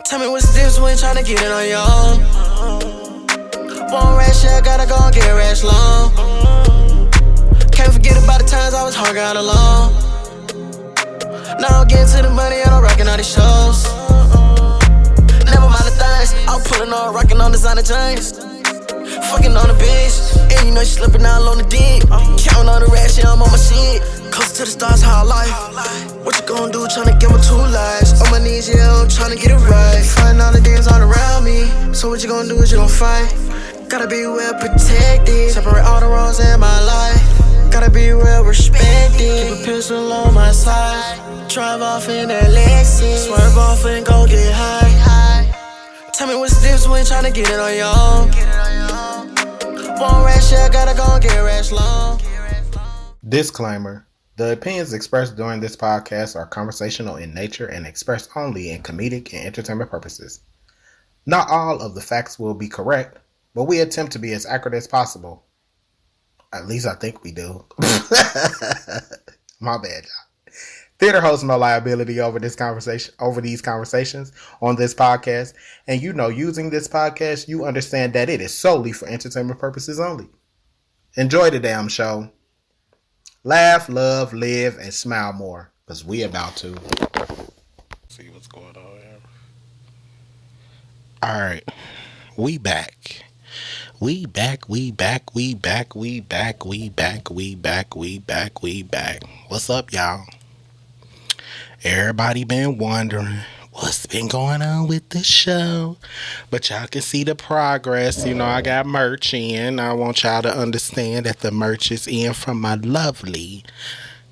Tell me what's the difference when tryna get it on your own. One rash, yeah, gotta go and get rash long. Can't forget about the times I was hung out alone. Now I'm getting to the money and I'm rocking all these shows. Never mind the things, I'm pulling on, rocking on designer jeans. Fucking on the bitch, and you know she slipping all on the dick. Counting on the rash, yeah, I'm on my shit. Closer to the stars, how I life. What you gon' do, tryna give her 2 lives? On my knees, yeah, I'm tryna get it right. Fighting all the demons all around me. So what you gon' do is you gon' fight. Gotta be well protected. Separate all the wrongs in my life. Gotta be well respected. Keep a pistol on my side. Drive off in that Lexus. Swerve off and go get high. Tell me what's the difference when tryna get it on your own. One rash, yeah, gotta go and get rash long. Disclaimer. The opinions expressed during this podcast are conversational in nature and expressed only in comedic and entertainment purposes. Not all of the facts will be correct, but we attempt to be as accurate as possible. At least I think we do. My bad, y'all. Theater holds no liability over these conversations on this podcast, and using this podcast, you understand that it is solely for entertainment purposes only. Enjoy the damn show. Laugh, love, live, and smile more, because we about to. See what's going on here. Alright, we back. We back. What's up, y'all? Everybody been wondering what's been going on with the show, but y'all can see the progress. I got merch in. I want y'all to understand that the merch is in from my lovely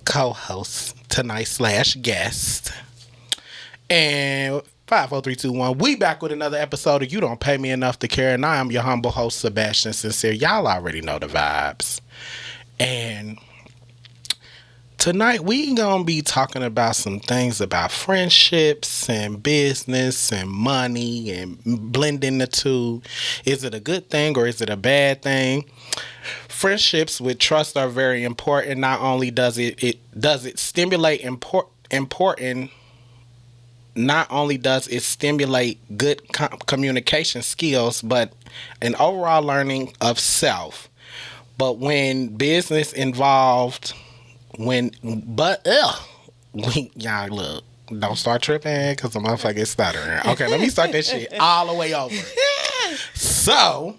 co-host tonight / guest. And 54321, we back with another episode of You Don't Pay Me Enough to Care, and I am your humble host, Sebastian Sincere. Y'all already know the vibes. And tonight we gonna be talking about some things about friendships and business and money and blending the two. Is it a good thing or is it a bad thing? Friendships with trust are very important. Not only does it stimulate important. Not only does it stimulate good communication skills, but an overall learning of self. But when business involved, y'all look, don't start tripping because the motherfucker is stuttering. Okay, let me start that shit all the way over. So,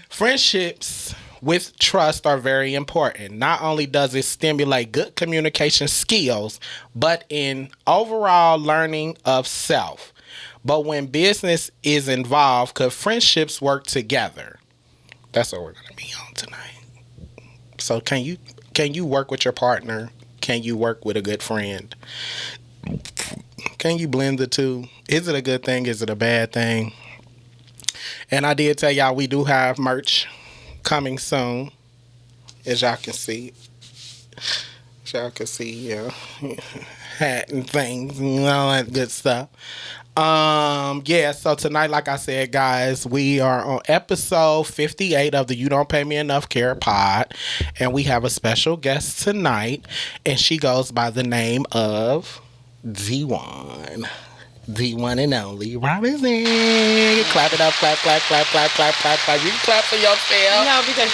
friendships with trust are very important. Not only does it stimulate good communication skills, but in overall learning of self. But when business is involved, could friendships work together? That's what we're going to be on tonight. So can you work with your partner? Can you work with a good friend? Can you blend the two? Is it a good thing? Is it a bad thing? And I did tell y'all we do have merch coming soon, as y'all can see. Hat and things and all that good stuff. So tonight, like I said, guys, we are on episode 58 of the You Don't Pay Me Enough Care pod, and we have a special guest tonight, and she goes by the name of D1. The one and only Robinson. Clap it up, clap. You can clap for yourself. No, because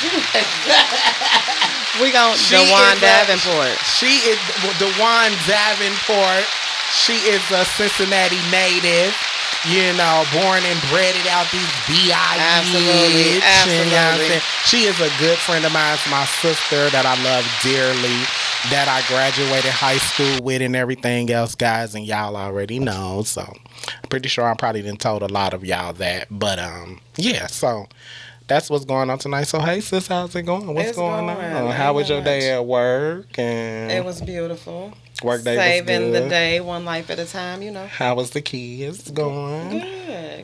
we gon' DeJuan Davenport. She is DeJuan Davenport. She is a Cincinnati native. Born and bred it out these BIs. Absolutely. You know what I'm saying? She is a good friend of mine. It's my sister that I love dearly, that I graduated high school with and everything else, guys, and y'all already know. So I'm pretty sure I probably didn't told a lot of y'all that. But so that's what's going on tonight. So hey sis, how's it going? What's going on? How was your day at work? And it was beautiful. Work day Saving was good. The day one life at a time, How was the kids going?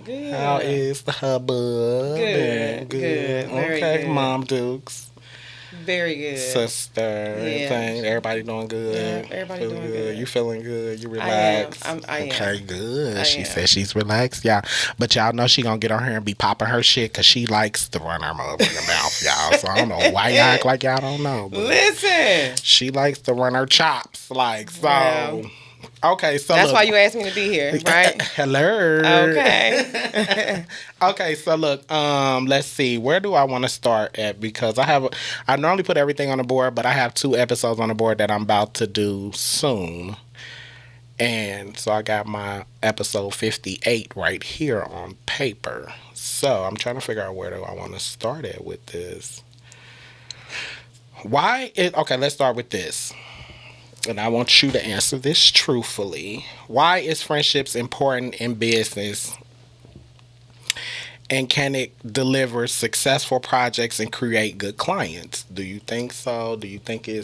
Good. How is the hubbub? Good. Very okay, good. Mom Dukes. Very good. Sister. Everything. Everybody doing good. Yeah, everybody doing good. You feeling good? You relaxed? I am. Okay, good. She said she's relaxed, y'all. But y'all know she gonna get on here and be popping her shit because she likes to run her motherfucking mouth, y'all. So I don't know why y'all act like y'all don't know. But listen. she likes to run her chops. Okay, so That's look. why you asked me to be here, right? Hello. Okay. Okay, so look, let's see. Where do I want to start at? Because I normally put everything on the board, but I have 2 episodes on the board that I'm about to do soon. And so I got my episode 58 right here on paper. So I'm trying to figure out where do I want to start at with this. Okay, let's start with this. And I want you to answer this truthfully. Why is friendships important in business? And can it deliver successful projects and create good clients? Do you think so? Do you think you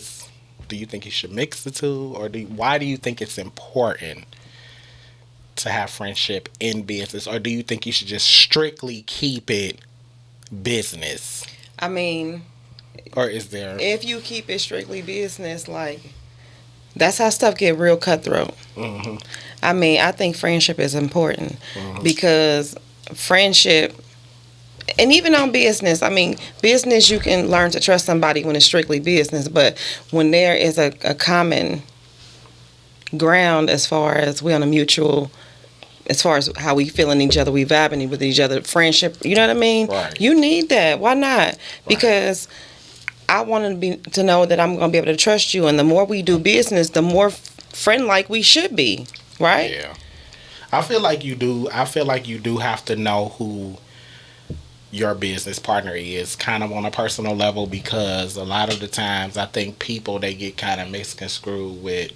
should mix the two? Or why do you think it's important to have friendship in business? Or do you think you should just strictly keep it business? I mean, or is there... If you keep it strictly business, like, that's how stuff get real cutthroat. Mm-hmm. I mean, I think friendship is important because friendship, and even on business, I mean, business, you can learn to trust somebody when it's strictly business, but when there is a common ground as far as we're on a mutual, as far as how we feeling each other, we vibing with each other, friendship, you know what I mean? Right. You need that. Why not? Because I want to know that I'm going to be able to trust you, and the more we do business, the more friend-like we should be, right? Yeah. I feel like you do have to know who your business partner is kind of on a personal level, because a lot of the times I think people, they get kind of misconstrued with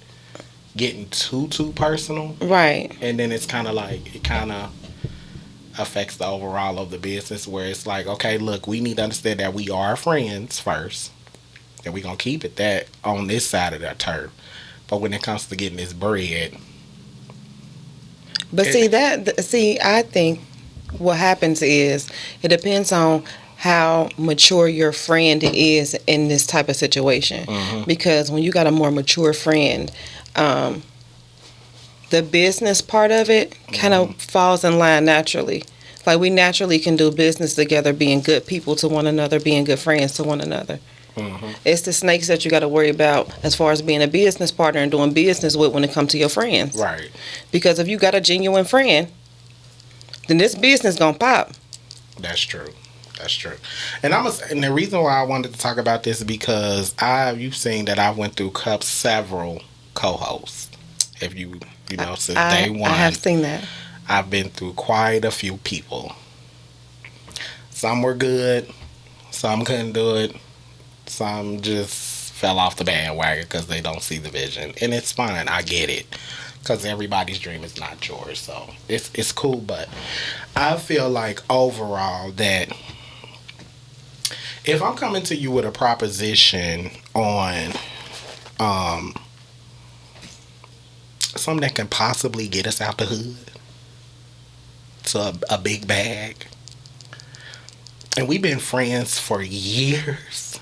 getting too personal. Right. And then it's kind of like, it kind of affects the overall of the business, where it's like, okay, look, we need to understand that we are friends first, and we're going to keep it that on this side of the turf. But when it comes to getting this bread... But I think what happens is it depends on how mature your friend is in this type of situation. Mm-hmm. Because when you got a more mature friend, the business part of it kind of falls in line naturally. Like, we naturally can do business together, being good people to one another, being good friends to one another. Mm-hmm. It's the snakes that you got to worry about as far as being a business partner and doing business with when it comes to your friends. Right. Because if you got a genuine friend, then this business gonna pop. That's true. And and the reason why I wanted to talk about this is because you've seen that I went through several co-hosts. If you know, since day one, I have seen that. I've been through quite a few people. Some were good, some couldn't do it, some just fell off the bandwagon because they don't see the vision, and it's fine. I get it, because everybody's dream is not yours, so it's cool. But I feel like overall that if I'm coming to you with a proposition on something that can possibly get us out the hood to a big bag, and we've been friends for years,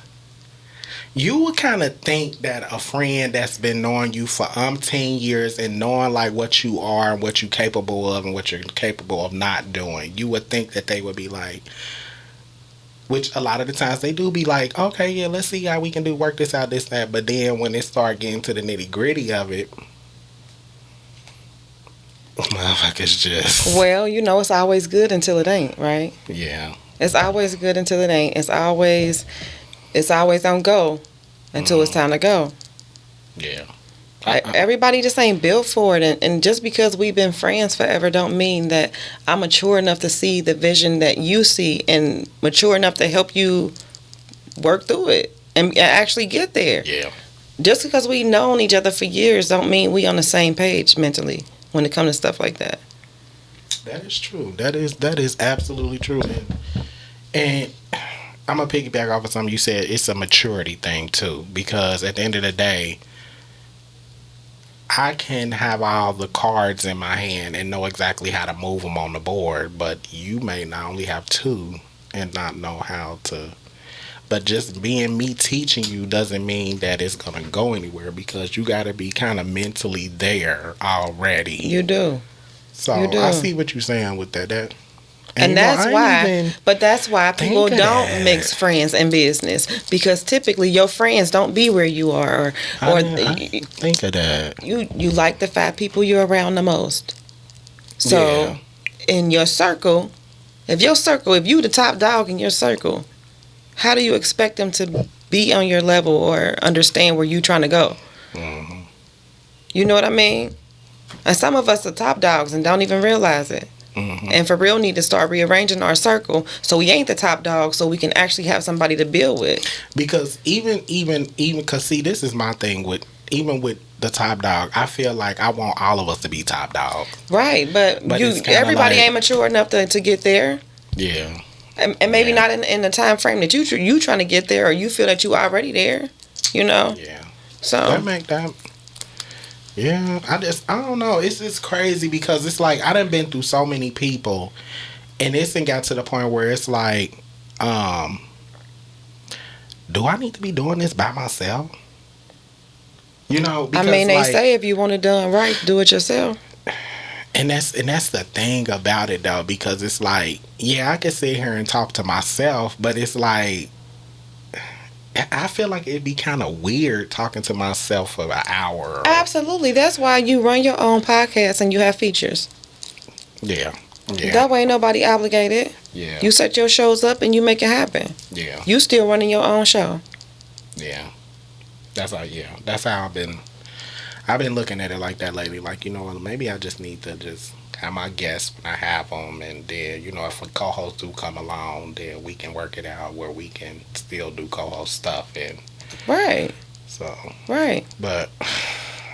you would kind of think that a friend that's been knowing you for 10 years and knowing like what you are and what you're capable of and what you're capable of not doing, you would think that they would be like, which a lot of the times they do be like, okay, yeah, let's see how we can work this out, this, that. But then when they start getting to the nitty gritty of it, motherfuckers just... Well, you know, it's always good until it ain't, right? Yeah. It's always good until it ain't. It's always on go until it's time to go. Yeah. Everybody just ain't built for it. And just because we've been friends forever don't mean that I'm mature enough to see the vision that you see and mature enough to help you work through it and actually get there. Yeah. Just because we've known each other for years don't mean we on the same page mentally when it comes to stuff like that. That is true. That is absolutely true. And I'm going to piggyback off of something you said. It's a maturity thing, too. Because at the end of the day, I can have all the cards in my hand and know exactly how to move them on the board. But you may not only have 2 and not know how to. But just being me teaching you doesn't mean that it's going to go anywhere, because you got to be kind of mentally there already. You do. So you do. I see what you're saying with that. And that's why people don't mix friends and business, because typically your friends don't be where you are, or think of that. You like the 5 people you're around the most. So in your circle, if you the top dog in your circle, how do you expect them to be on your level or understand where you're trying to go? Mm-hmm. You know what I mean? And some of us are top dogs and don't even realize it. Mm-hmm. And for real, need to start rearranging our circle so we ain't the top dog, so we can actually have somebody to build with. Because even because see, this is my thing with the top dog. I feel like I want all of us to be top dog. Right, but everybody ain't mature enough to get there. Yeah. And maybe not in the time frame that you trying to get there, or you feel that you already there. You know. Yeah. So that make that. Yeah, I don't know. It's just crazy because it's like I done been through so many people, and it's got to the point where it's like, do I need to be doing this by myself? You know, because, they say if you want it done right, do it yourself. And that's the thing about it though, because it's like, yeah, I can sit here and talk to myself, but it's like, I feel like it'd be kind of weird talking to myself for an hour. Absolutely. That's why you run your own podcast and you have features. Yeah. That way nobody obligated. Yeah. You set your shows up and you make it happen. Yeah. You still running your own show. Yeah. That's how I've been looking at it like that lately. Like, you know what, maybe I just need to just have my guests when I have them, and then, you know, if a co-host do come along, then we can work it out where we can still do co-host stuff. And right. So. Right. But.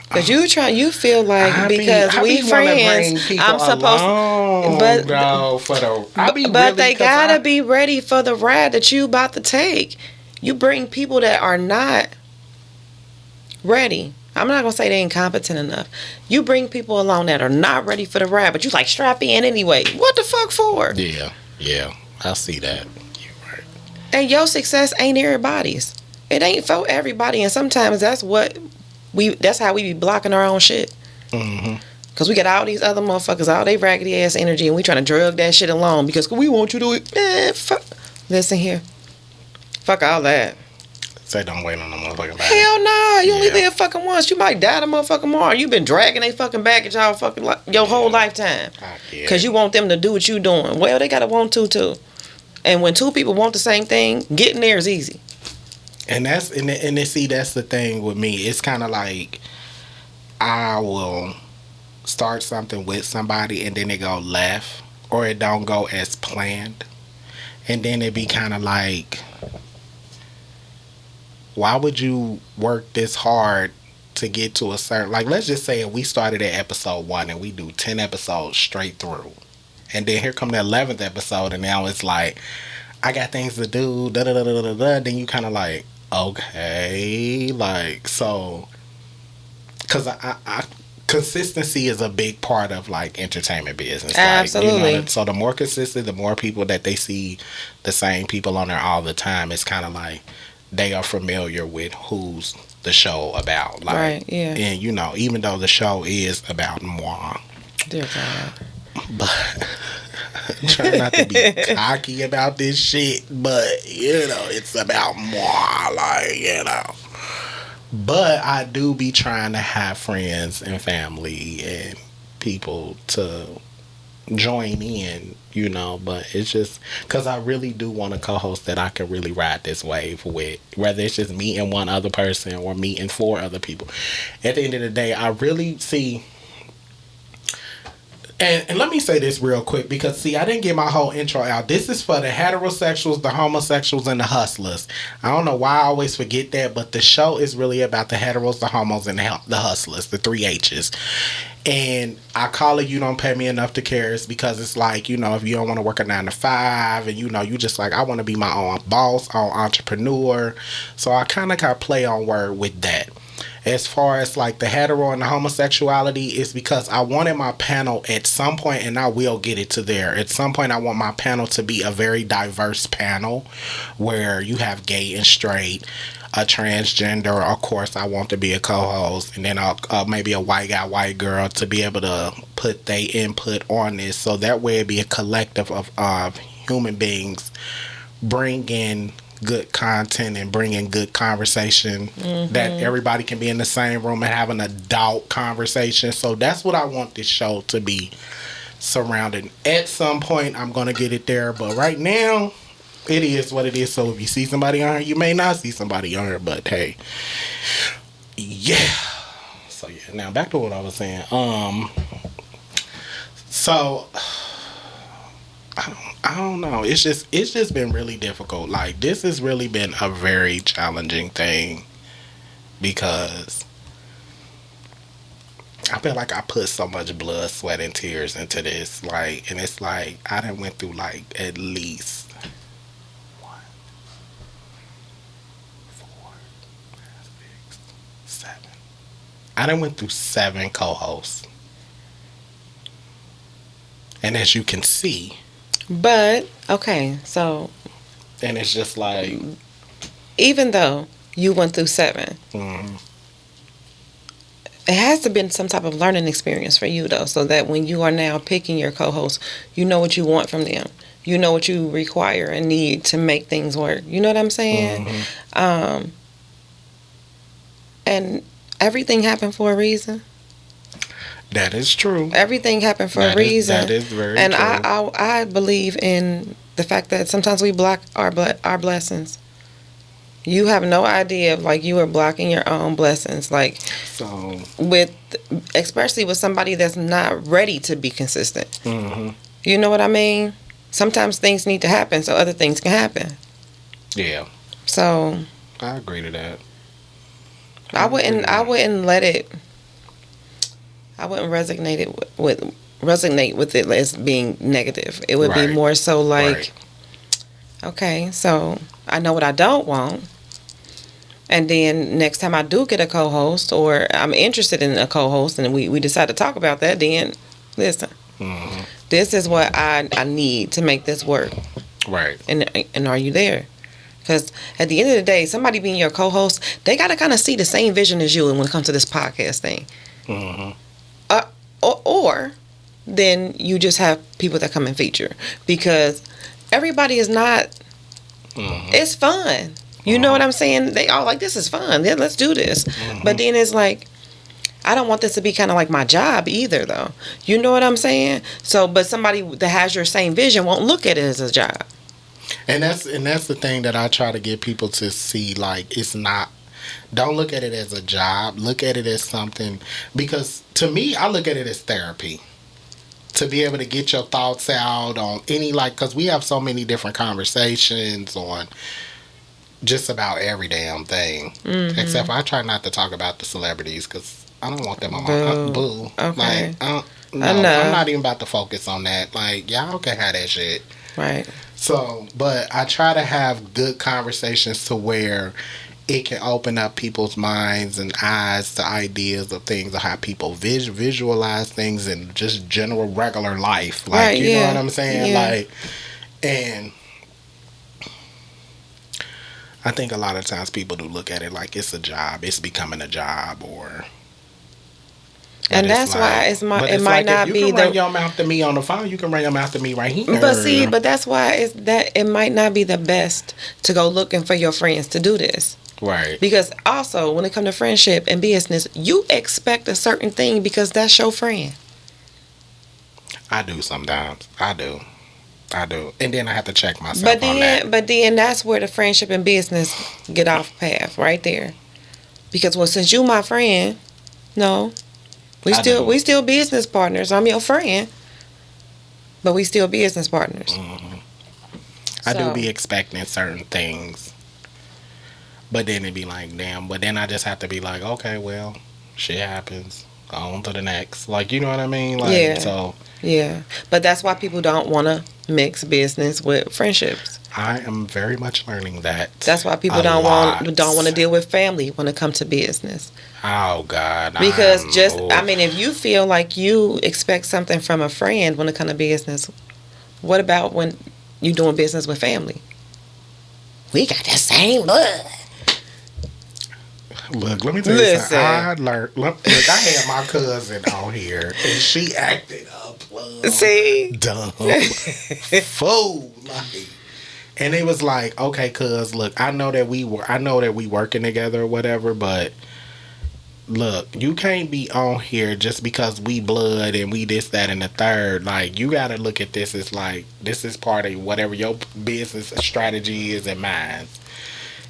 Because you feel like because we friends, I'm supposed, but they gotta be ready for the ride that you about to take. You bring people that are not ready. I'm not gonna say they ain't competent enough. You bring people along that are not ready for the ride, but you like strap in anyway. What the fuck for? Yeah, I see that. You're right. And your success ain't everybody's. It ain't for everybody, and sometimes that's how we be blocking our own shit. Mm-hmm. Cause we got all these other motherfuckers, all they raggedy ass energy, and we trying to drug that shit along because we want you to do it. Fuck. Listen here. Fuck all that. Say don't wait on the motherfucking back. Hell nah, you only live fucking once. You might die the motherfucking tomorrow. You been dragging they fucking baggage all fucking your whole lifetime. Cause you want them to do what you doing. Well, they gotta want to too. And when 2 people want the same thing, getting there is easy. And that's the thing with me. It's kind of like I will start something with somebody and then it go left or it don't go as planned, and then it be kind of like, why would you work this hard to get to a certain, like, let's just say if we started at episode 1 and we do 10 episodes straight through, and then here come the 11th episode and now it's like, I got things to do, then you kind of like, okay, like, so, because I consistency is a big part of like entertainment business. Absolutely. Like, you know, so the more consistent, the more people that they see the same people on there all the time, it's kind of like they are familiar with who's the show about. Like, right, yeah. And, you know, even though the show is about moi. Dear God. But try not to be cocky about this shit, but, you know, it's about moi, like, you know. But I do be trying to have friends and family and people to join in, you know, but it's just because I really do want a co-host that I can really ride this wave with, whether it's just me and one other person or me and 4 other people. At the end of the day, I really see, and let me say this real quick, because see, I didn't get my whole intro out. This is for the heterosexuals, the homosexuals, and the hustlers. I don't know why I always forget that, but the show is really about the heteros, the homos, and the hustlers, the 3 H's. And I call it You Don't Pay Me Enough to Care is because it's like, you know, if you don't want to work a 9 to 5 and, you know, you just like, I want to be my own boss, own entrepreneur. So I kind of got play on word with that. as far as like the hetero and the homosexuality, is because I wanted my panel at some point, and I will get it to there. At some point, I want my panel to be a very diverse panel where you have gay and straight, a transgender. Of course, I want to be a co-host, and then maybe a white guy, white girl to be able to put their input on this. So that way it'd be a collective of human beings bringing good content and bringing good conversation, that everybody can be in the same room and have an adult conversation. So that's what I want this show to be surrounding. At some point, I'm going to get it there. But right now, it is what it is. So if you see somebody on here, you may not see somebody on here. But hey, yeah. So yeah, now back to what I was saying. So I don't know. It's just been really difficult. Like, this has really been a very challenging thing because I feel like I put so much blood, sweat, and tears into this. Like, and it's like I done went through like at least 1, 4, 5, 6, 7. I done went through 7 co-hosts, and as you can see. But, okay, so. And it's just like. Even though you went through 7, it has to have been some type of learning experience for you, though, so that when you are now picking your co-host, you know what you want from them. You know what you require and need to make things work. You know what I'm saying? And everything happened for a reason. That is true. Everything happened for a reason. That is very and true. And I believe in the fact that sometimes we block our blessings. You have no idea, like, you are blocking your own blessings. Like, so especially with somebody that's not ready to be consistent. You know what I mean? Sometimes things need to happen so other things can happen. Yeah. So I agree to that. I wouldn't let it. I wouldn't resonate with it as being negative. It would be more so like, okay, so I know what I don't want, and then next time I do get a co-host, or I'm interested in a co-host, and we decide to talk about that, then listen, this is what I need to make this work. Right. And are you there? Because at the end of the day, somebody being your co-host, they got to kind of see the same vision as you when it comes to this podcast thing. Or then you just have people that come and feature, because everybody is not. It's fun. You know what I'm saying? They all like, this is fun. Yeah, let's do this. But then it's like, I don't want this to be kind of like my job either, though. You know what I'm saying? So, but somebody that has your same vision won't look at it as a job. And that's the thing that I try to get people to see. Like, it's not. Don't look at it as a job. Look at it as something. Because to me, I look at it as therapy. To be able to get your thoughts out on any, like, because we have so many different conversations on just about every damn thing. Except I try not to talk about the celebrities because I don't want them on my boo. Okay. Like, I'm not even about to focus on that. Like, y'all can have that shit. Right. So, but I try to have good conversations to where it can open up people's minds and eyes to ideas of things, of how people visualize things in just general regular life. Like, right, you know what I'm saying? Yeah. Like, and I think a lot of times people do look at it like it's a job. It's becoming a job, or. And that's why it might like, not if be you can run your mouth to me on the phone, you can run your mouth to me right here. But that's why it might not be the best to go looking for your friends to do this. Right. Because also, when it comes to friendship and business, you expect a certain thing because that's your friend. I do sometimes. I do. And then I have to check myself on that. But then that's where the friendship and business get off path, right there. Because, well, since you my friend, no. We still business partners. I'm your friend. But we still business partners. I do be expecting certain things. But then it'd be like, damn. But then I just have to be like, okay, well, shit happens. Go on to the next. Like, you know what I mean? Like, yeah. But that's why people don't want to mix business with friendships. I am very much learning that. That's why people don't want to deal with family when it comes to business. Oh God! Because if you feel like you expect something from a friend when it comes to business, what about when you doing business with family? We got the same blood. Look, let me tell you something. I learned. Look, I had my cousin on here, and she acted a plum, dumb fool, like. And it was like, okay, cuz, look, I know that we working together or whatever, but look, you can't be on here just because we blood and we this, that, and the third. Like, you got to look at this as like, this is part of whatever your business strategy is and mine.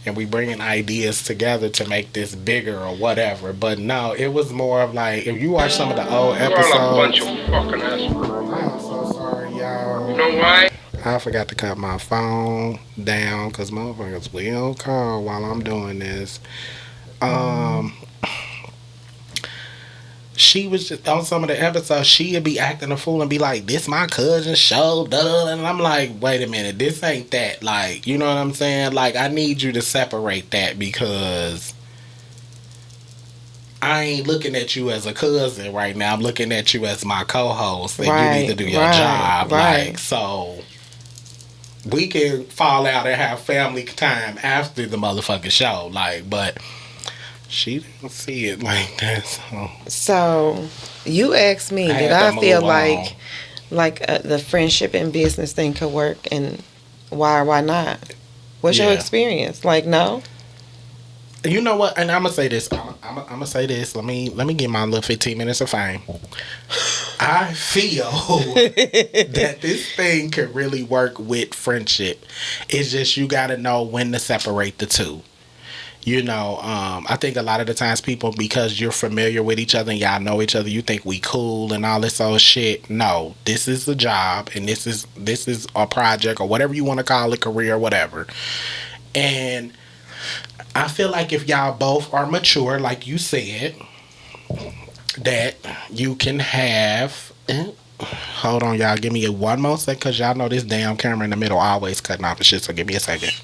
And we bringing ideas together to make this bigger or whatever. But no, it was more of like, if you watch some of the old episodes. You're all a bunch of fucking assholes. I'm so sorry, y'all. You know why? I forgot to cut my phone down because motherfuckers will call while I'm doing this. She was just on some of the episodes, she'd be acting a fool and be like, this my cousin's show, duh. And I'm like, wait a minute, this ain't that. Like, you know what I'm saying? Like, I need you to separate that because I ain't looking at you as a cousin right now. I'm looking at you as my co-host and you need to do your job. Right. Like, so we can fall out and have family time after the motherfucking show. Like, but she didn't see it like that. So you asked me, did I feel like the friendship and business thing could work, and why or why not? What's your experience? Like, no? You know what? And I'm gonna say this. I'm gonna say this. Let me get my little 15 minutes of fame. I feel that this thing could really work with friendship. It's just you gotta know when to separate the two. You know, I think a lot of the times people, because you're familiar with each other and y'all know each other, you think we cool and all this old shit. No, this is a job and this is a project or whatever you want to call it, career, whatever. And I feel like if y'all both are mature, like you said, that you can have. Hold on, y'all. Give me one more second, because y'all know this damn camera in the middle always cutting off the shit, so give me a second.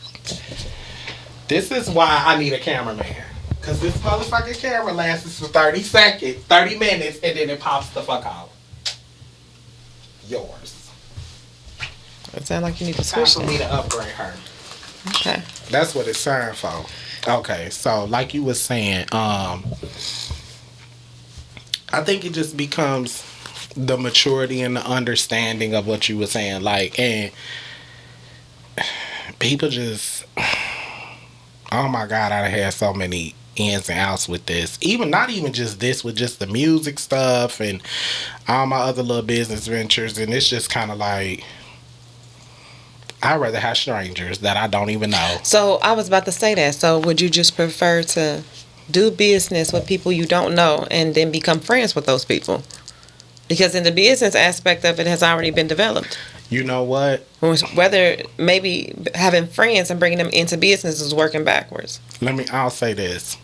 This is why I need a cameraman. Because this motherfucking camera lasts for 30 seconds, 30 minutes, and then it pops the fuck out. Yours. It sounds like you need to switch. Time for me to upgrade her. Okay. That's what it's signed for. Okay, so like you was saying, I think it just becomes the maturity and the understanding of what you were saying. Like, and people just, oh my God, I had so many ins and outs with this. Not even just this, with just the music stuff and all my other little business ventures. And it's just kind of like, I'd rather have strangers that I don't even know. So I was about to say that. So would you just prefer to do business with people you don't know and then become friends with those people? Because in the business aspect of it has already been developed. You know what? Whether maybe having friends and bringing them into business is working backwards. I'll say this.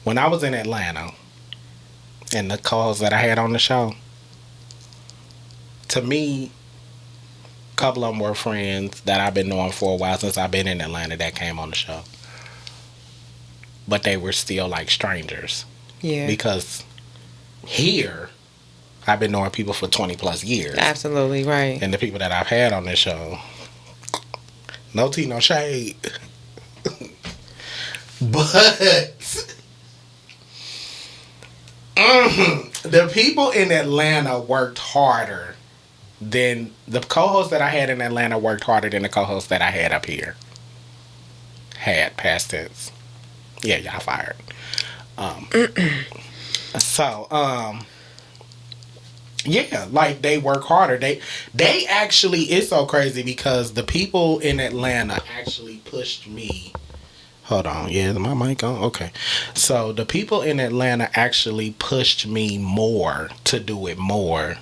When I was in Atlanta and the calls that I had on the show, to me, a couple of them were friends that I've been knowing for a while since I've been in Atlanta that came on the show. But they were still like strangers. Yeah. Because here, I've been knowing people for 20 plus years. Absolutely, right. And the people that I've had on this show, no tea, no shade. But the people in Atlanta worked harder than the co-hosts that I had in Atlanta worked harder than the co-hosts that I had up here. Had, past tense. Yeah, y'all fired. Yeah, like they work harder. They actually, it's so crazy because the people in Atlanta actually pushed me. Hold on, yeah, is my mic on? Okay. So the people in Atlanta actually pushed me more to do it more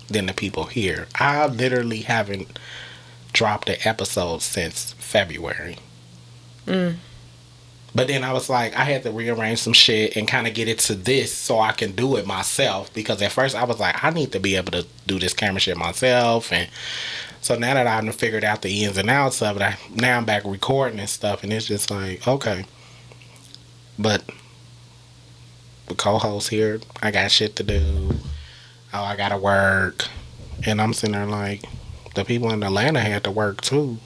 than the people here. I literally haven't dropped an episode since February. But then I was like, I had to rearrange some shit and kind of get it to this so I can do it myself. Because at first I was like, I need to be able to do this camera shit myself. And So now that I've figured out the ins and outs of it, now I'm back recording and stuff, and it's just like, okay. But the co-host here, I got shit to do. Oh, I gotta work. And I'm sitting there like, the people in Atlanta had to work too.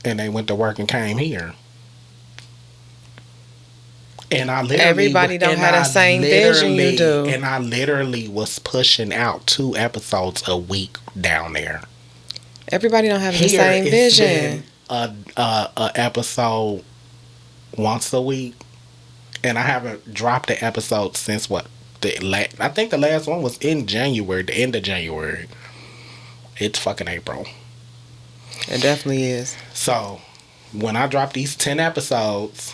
And they went to work and came here. And I literally... Everybody don't have the same vision you do. And I literally was pushing out 2 episodes a week down there. Everybody don't have the same vision. A episode once a week. And I haven't dropped the episode since what? I think the last one was in January, the end of January. It's fucking April. It definitely is. So, when I drop these 10 episodes,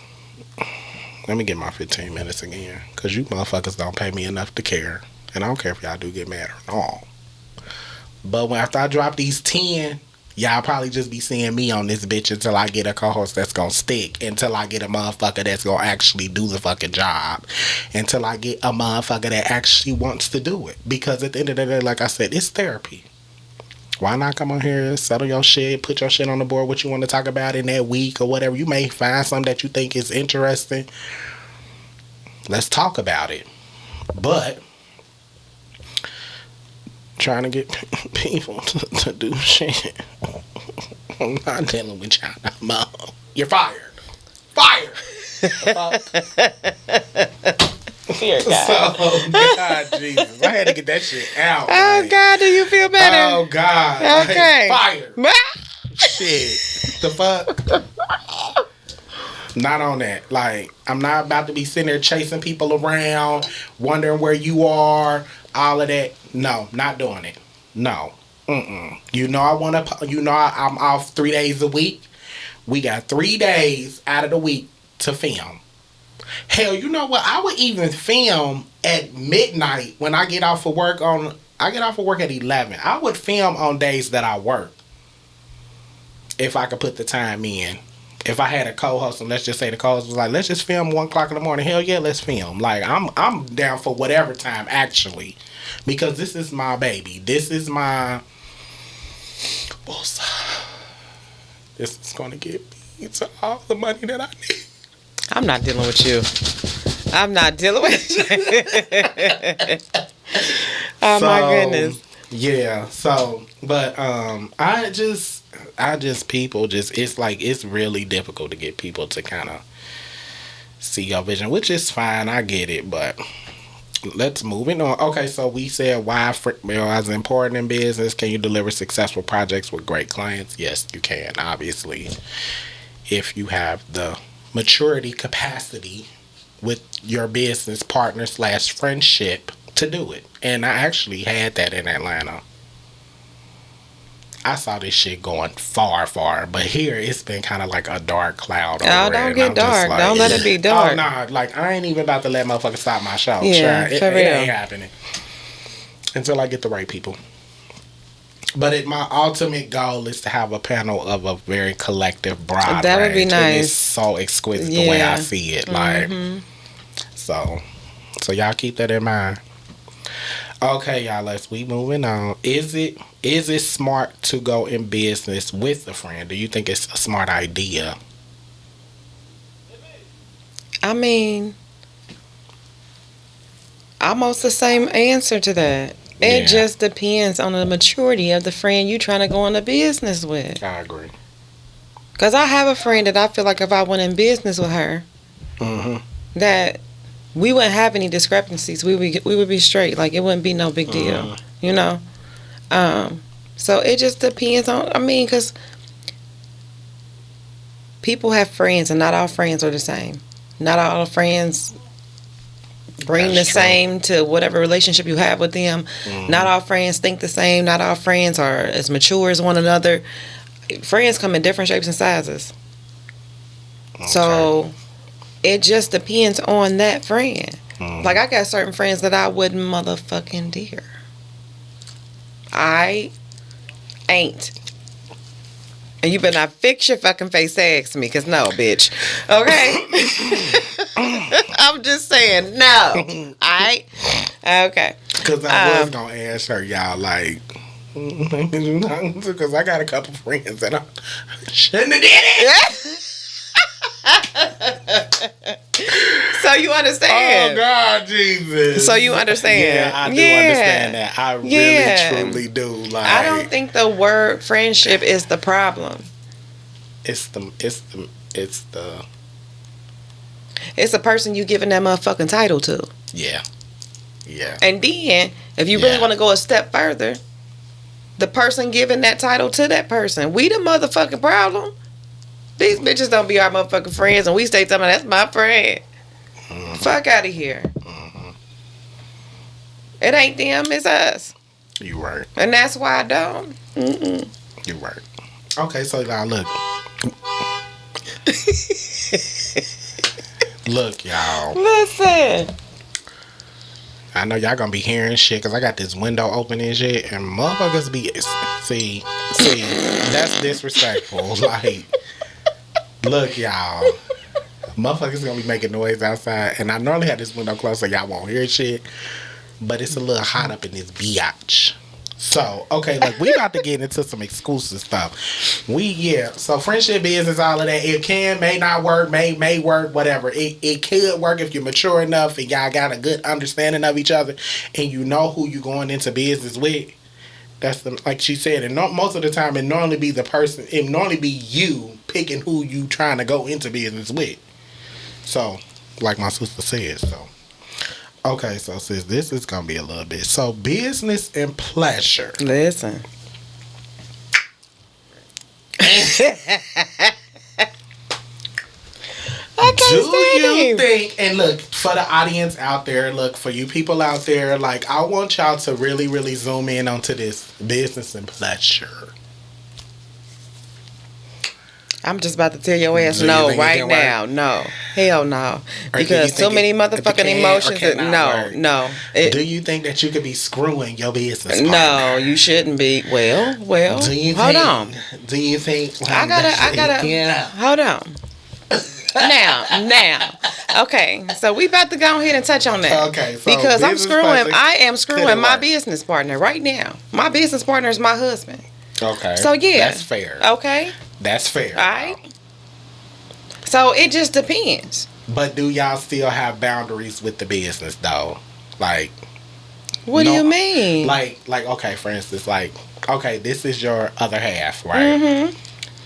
let me get my 15 minutes again. Because you motherfuckers don't pay me enough to care. And I don't care if y'all do get mad or not. But after I drop these 10, y'all probably just be seeing me on this bitch until I get a co-host that's gonna stick. Until I get a motherfucker that's gonna actually do the fucking job. Until I get a motherfucker that actually wants to do it. Because at the end of the day, like I said, it's therapy. Why not come on here, settle your shit, put your shit on the board, what you want to talk about in that week or whatever. You may find something that you think is interesting. Let's talk about it. But trying to get people to do shit. I'm not dealing with y'all no more. You're fired. Fired. Dear God. So, God, Jesus. I had to get that shit out. Oh, like, God, do you feel better? Oh, God. Okay. Like, fired. Shit. The fuck? Not on that. Like, I'm not about to be sitting there chasing people around, wondering where you are, all of that. No, not doing it. No. You know I'm off 3 days a week. We got 3 days out of the week to film. Hell, you know what? I would even film at midnight when I get off of work I get off of work at 11. I would film on days that I work. If I could put the time in. If I had a co-host, and let's just say the co-host was like, let's just film 1 o'clock in the morning. Hell yeah, let's film. Like, I'm down for whatever time, actually. Because this is my baby. This is my... This is going to get me to all the money that I need. I'm not dealing with you. I'm not dealing with you. Oh, my goodness. Yeah, so, but it's like, it's really difficult to get people to kind of see your vision, which is fine. I get it, but let's move on. Okay, so we said why is important in business. Can you deliver successful projects with great clients? Yes, you can, obviously. If you have the maturity capacity with your business partner / friendship to do it. And I actually had that in Atlanta. I saw this shit going far, but here it's been kind of like a dark cloud over it. Oh, don't get dark. Like, don't let it be dark. Oh, nah, like I ain't even about to let motherfuckers stop my show. Yeah, it ain't happening until I get the right people. But my ultimate goal is to have a panel of a very collective broad That would be range. nice. And it's so exquisite the way I see it. Like, so y'all keep that in mind. Okay, y'all, let's be moving on. Is it smart to go in business with a friend? Do you think it's a smart idea? I mean, almost the same answer to that. It just depends on the maturity of the friend you trying to go into business with. I agree. Because I have a friend that I feel like if I went in business with her, that we wouldn't have any discrepancies. We would be straight. Like, it wouldn't be no big deal, you know? So it just depends on, I mean, because people have friends and not all friends are the same. Not all friends bring the same to whatever relationship you have with them. Not all friends think the same. Not all friends are as mature as one another. Friends come in different shapes and sizes. Okay. So it just depends on that friend. Like, I got certain friends that I wouldn't motherfucking dare. I ain't. And you better not fix your fucking face to ask me, because no, bitch. Okay? I'm just saying, no. Alright? Okay. Because I was going to ask her, y'all, like, Because I got a couple friends that I shouldn't have did it. So you understand? Oh God, Jesus! So you understand? Yeah, I do understand that. I really, truly do. Like, I don't think the word friendship is the problem. It's the. It's the person you giving that motherfucking title to. Yeah. And then, if you really want to go a step further, the person giving that title to that person, we the motherfucking problem. These bitches don't be our motherfucking friends, and we stay telling them, that's my friend. Mm-hmm. Fuck out of here. Mm-hmm. It ain't them, it's us. You right. And that's why I don't. You right. Okay, so now look. Look, y'all. Listen. I know y'all gonna be hearing shit because I got this window open and shit, and motherfuckers be see, that's disrespectful. Like, look, y'all, motherfuckers gonna be making noise outside, and I normally have this window closed so y'all won't hear shit, but it's a little hot up in this biatch. So, okay, look, we about to get into some exclusive stuff. So friendship business, all of that. It can, may not work, may work, whatever. It could work if you're mature enough and y'all got a good understanding of each other and you know who you're going into business with. That's like she said, and most of the time it normally be you picking who you trying to go into business with. So, like my sister said, so. Okay, so sis, this is gonna be a little bit. So, business and pleasure. Listen. Do you think, and look, for the audience out there, look, for you people out there, like, I want y'all to really, really zoom in onto this business and pleasure. I'm just about to tell your ass no right now. No. Hell no. Because so many motherfucking emotions. No. Do you think that you could be screwing your business partner? No, you shouldn't be. Well. Hold on. Do you think? I gotta. Yeah. Hold on. Now. Okay, so we about to go ahead and touch on that. Okay, so because I am screwing my business partner right now. My business partner is my husband. Okay. So yeah. That's fair. Okay. That's fair. All right. So it just depends. But do y'all still have boundaries with the business though? Like, what do you mean? Like, okay, for instance, like, okay, this is your other half, right? Mm-hmm.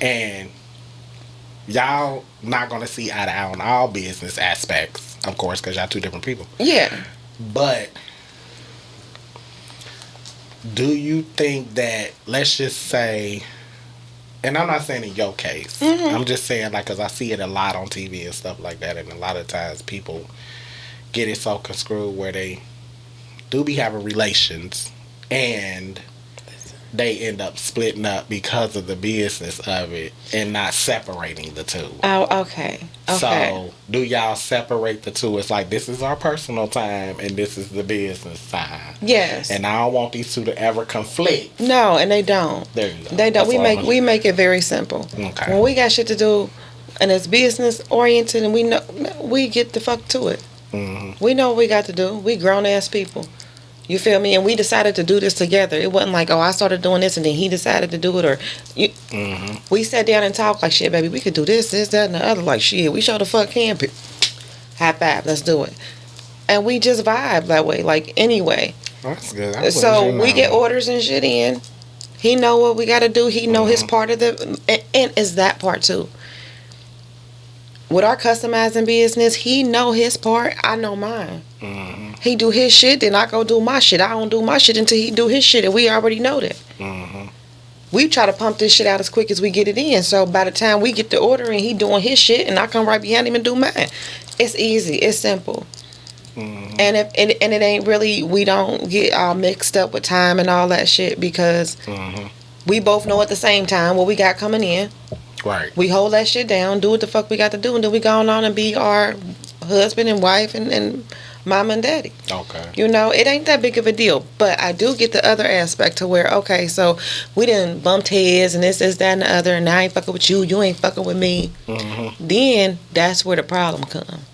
And y'all not gonna see eye to eye on all business aspects, of course, because y'all two different people. Yeah. But do you think that, let's just say, and I'm not saying in your case, I'm just saying, like, because I see it a lot on TV and stuff like that, and a lot of times people get it so construed where they do be having relations and they end up splitting up because of the business of it and not separating the two. Oh, okay. So, do y'all separate the two? It's like, this is our personal time and this is the business time. Yes. And I don't want these two to ever conflict. No, and they don't. There you go. They don't. We make it very simple. Okay. When we got shit to do and it's business oriented and we get the fuck to it. Mm-hmm. We know what we got to do. We grown ass people. You feel me? And we decided to do this together. It wasn't like, oh, I started doing this and then he decided to do it. Or we sat down and talked like, shit, baby, we could do this, that, and the other. Like, shit, we sure the fuck can. High five, let's do it. And we just vibe that way. Like, anyway. That's good. So we get orders and shit in. He know what we got to do. He know his part of the... And it's that part, too. With our customizing business, he know his part. I know mine. Mm-hmm. He do his shit, then I go do my shit. I don't do my shit until he do his shit, and we already know that. Mm-hmm. We try to pump this shit out as quick as we get it in. So by the time we get the order and he doing his shit, and I come right behind him and do mine, it's easy. It's simple. Mm-hmm. And it ain't really. We don't get all mixed up with time and all that shit because we both know at the same time what we got coming in. Right. We hold that shit down, do what the fuck we got to do, and then we go on and be our husband and wife and mama and daddy. Okay. You know, it ain't that big of a deal. But I do get the other aspect to where, okay, so we done bumped heads and this, that, and the other, and I ain't fucking with you, you ain't fucking with me. Mm-hmm. Then that's where the problem comes.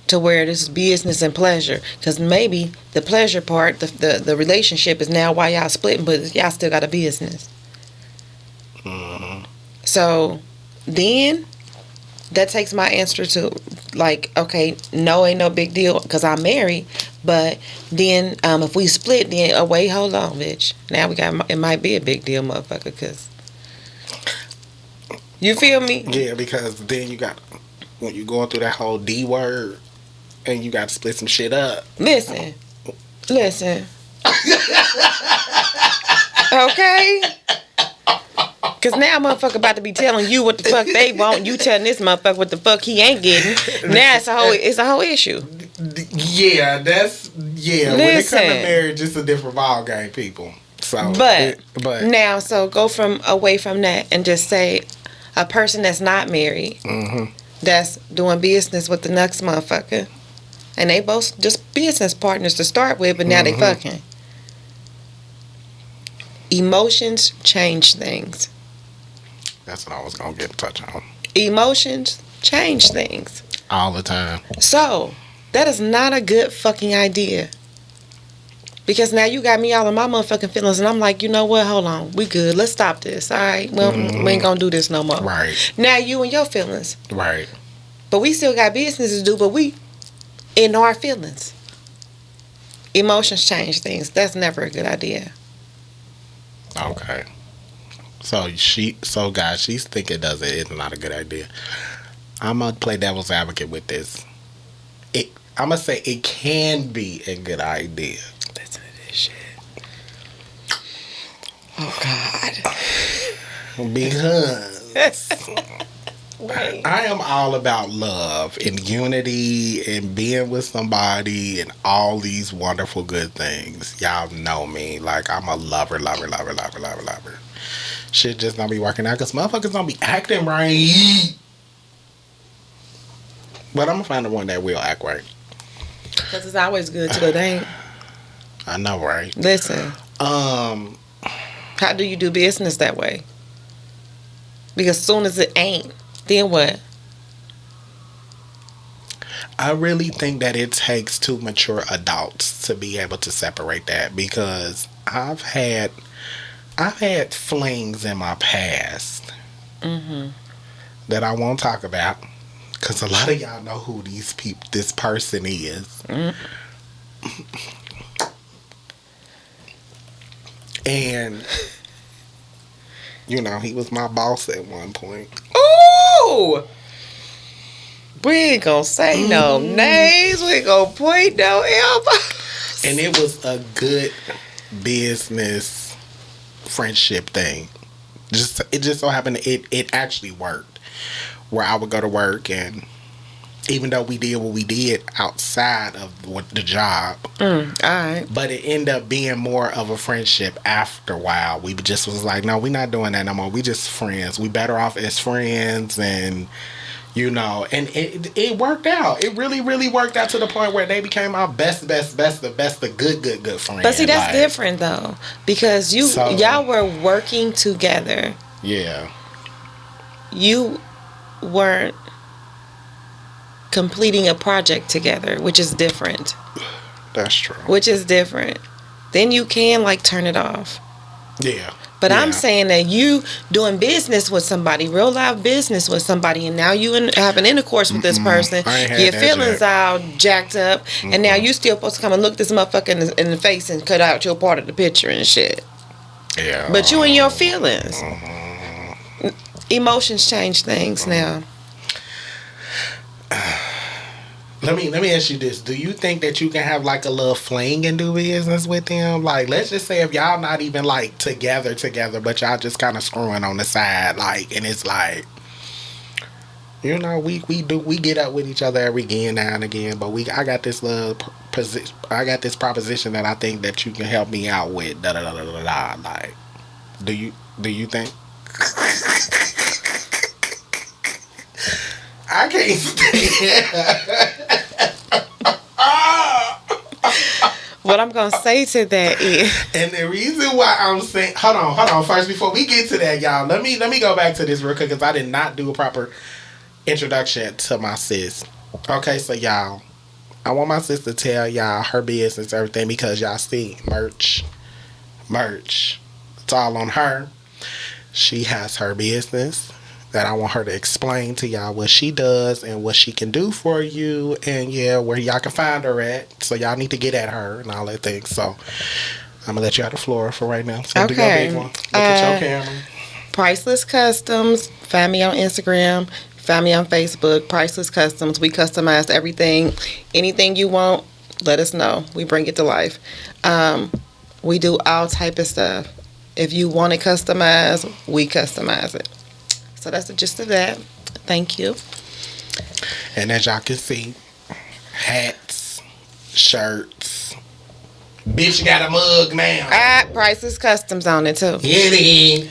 to where this is business and pleasure. Because maybe the pleasure part, the relationship is now why y'all splitting, but y'all still got a business. So then that takes my answer to, like, okay, no, ain't no big deal because I'm married. But then if we split, then, oh, wait, hold on, bitch. Now it might be a big deal, motherfucker, because, you feel me? Yeah, because then you got, when you going through that whole D word, and you got to split some shit up. Listen. Okay? Because now motherfucker about to be telling you what the fuck they want. You telling this motherfucker what the fuck he ain't getting. Now it's a whole issue. Yeah, Listen. When it comes to marriage, it's a different ball game, people. So, But now, so go away from that and just say a person that's not married, that's doing business with the next motherfucker, and they both just business partners to start with, but now they fucking. Emotions change things. That's what I was going to get in touch on. Emotions change things. All the time. So, that is not a good fucking idea. Because now you got me all in my motherfucking feelings, and I'm like, you know what? Hold on. We good. Let's stop this. All right? Well, we ain't going to do this no more. Right. Now you and your feelings. Right. But we still got business to do, but we in our feelings. Emotions change things. That's never a good idea. Okay. So guys, she's thinking it's not a good idea. I'm gonna play devil's advocate with this. I'm gonna say it can be a good idea. Listen to this shit. Oh God. Because Wait. I am all about love and unity and being with somebody and all these wonderful good things. Y'all know me. Like, I'm a lover. Shit just don't be working out because motherfuckers don't be acting right. But I'm going to find the one that will act right. Because it's always good till it ain't. I know, right? Listen. How do you do business that way? Because as soon as it ain't, then what? I really think that it takes two mature adults to be able to separate that, because I've had flings in my past that I won't talk about, because a lot of y'all know who this person is. And you know, he was my boss at one point. Ooh! We ain't gonna say no names. We ain't gonna point no elbows. And it was a good business friendship thing. It just so happened it actually worked. Where I would go to work, and even though we did what we did outside of the job, alright. but it ended up being more of a friendship after a while. We just was like, no, we're not doing that no more. We just friends. We better off as friends, and you know, and it worked out. It really, really worked out to the point where they became our best, good friends. But see, that's different though, because y'all were working together. Yeah. You weren't completing a project together, which is different. That's true. Which is different. Then you can turn it off. Yeah. But I'm saying that you doing business with somebody, real life business with somebody, and now you have an intercourse with this person, your feelings all jacked up, and now you still supposed to come and look this motherfucker in the face and cut out your part of the picture and shit. Yeah. But you and your feelings. Emotions change things now. Let me ask you this. Do you think that you can have a little fling and do business with them? Let's just say if y'all not even together, but y'all just kind of screwing on the side, and it's you know, we get up with each other every now and again, but I got this little proposition that I think that you can help me out with. Do you think? I can't stand. What I'm gonna say to that is, and the reason why I'm saying, hold on. First, before we get to that, y'all, let me go back to this real quick, because I did not do a proper introduction to my sis. Okay, so y'all, I want my sister to tell y'all her business, everything, because y'all see merch. It's all on her. She has her business that I want her to explain to y'all what she does and what she can do for you, and yeah, where y'all can find her at. So y'all need to get at her and all that things. So I'm gonna let you out the floor for right now. So do your big one. Look at your camera. Priceless Customs. Find me on Instagram. Find me on Facebook. Priceless Customs. We customize everything. Anything you want, let us know. We bring it to life. We do all type of stuff. If you want it customized, we customize it. So that's the gist of that. Thank you. And as y'all can see, hats, shirts. Bitch got a mug now. Priceless Customs on it too. It is.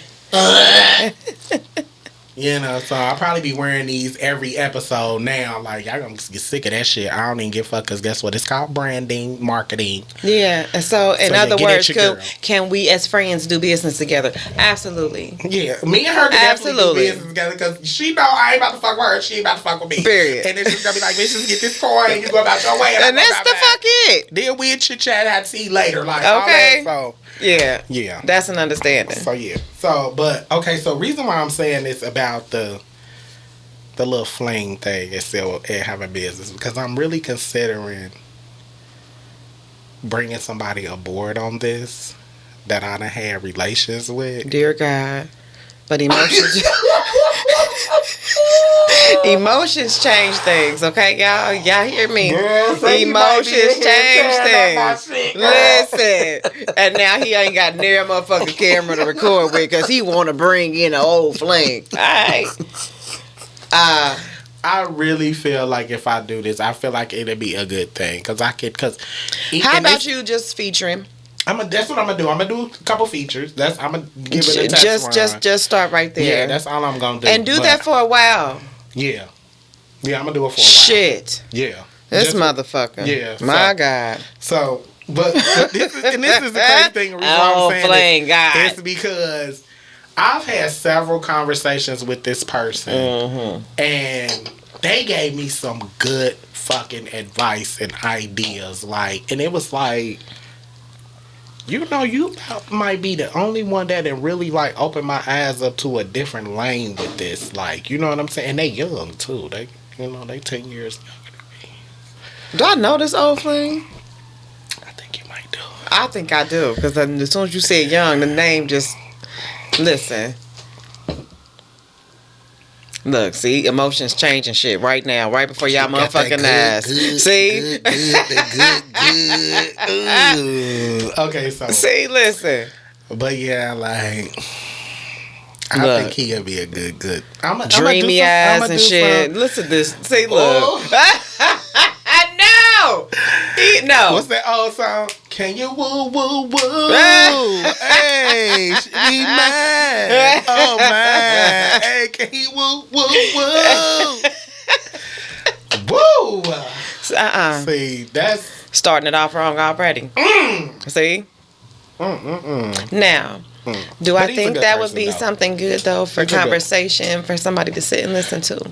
You know, so I'll probably be wearing these every episode now. Like, y'all gonna get sick of that shit. I don't even give a fuck, because guess what? It's called branding, marketing. Yeah. And so, in other words, girl. can we as friends do business together? Absolutely. Yeah. Me and her can definitely do business together, because she know I ain't about to fuck with her. She ain't about to fuck with me. Period. And it's just gonna be like, bitch, just get this toy and you go about your way. And that's the fuck it. Then we chit chat, have to see later. Like, okay. All that, so. Yeah. That's an understanding. So, yeah. So, but, okay, so reason why I'm saying this about the little fling thing and still having business, because I'm really considering bringing somebody aboard on this that I done had relations with. Dear God. But emotions... Emotions change things, okay, y'all? Y'all hear me? Emotions change things. Listen. And now he ain't got near a motherfucking camera to record with, because he want to bring in an old fling. All right. I really feel like if I do this, I feel like it'll be a good thing. How about you just feature him? That's what I'm gonna do. I'm gonna do a couple features. I'm gonna give it a test run. Just start right there. Yeah, that's all I'm gonna do. And do that for a while. Yeah, I'm gonna do it for a while. Shit. Yeah. This motherfucker. Yeah. My God. So, but this is the crazy thing. The reason I'm saying it's because I've had several conversations with this person, and they gave me some good fucking advice and ideas. Like, and it was like, you know, you might be the only one that really like opened my eyes up to a different lane with this. Like, you know what I'm saying? And they young too. They 10 years younger than me. Do I know this old fling? I think you might do. I think I do, because as soon as you said young, the name just... Listen. Look, see, emotions changing shit right now, right before y'all motherfucking eyes. See? Good. Okay, so. See, listen. But yeah, like, I think he'll be a good. Dreamy eyes and shit. Listen to this. See, look. No! No. What's that old song? Can you woo woo woo? Hey, she be mine. Oh man. Hey, can you woo woo woo? Woo. See, that's starting it off wrong already. See? Now, do I think that would be something good though for conversation for somebody to sit and listen to?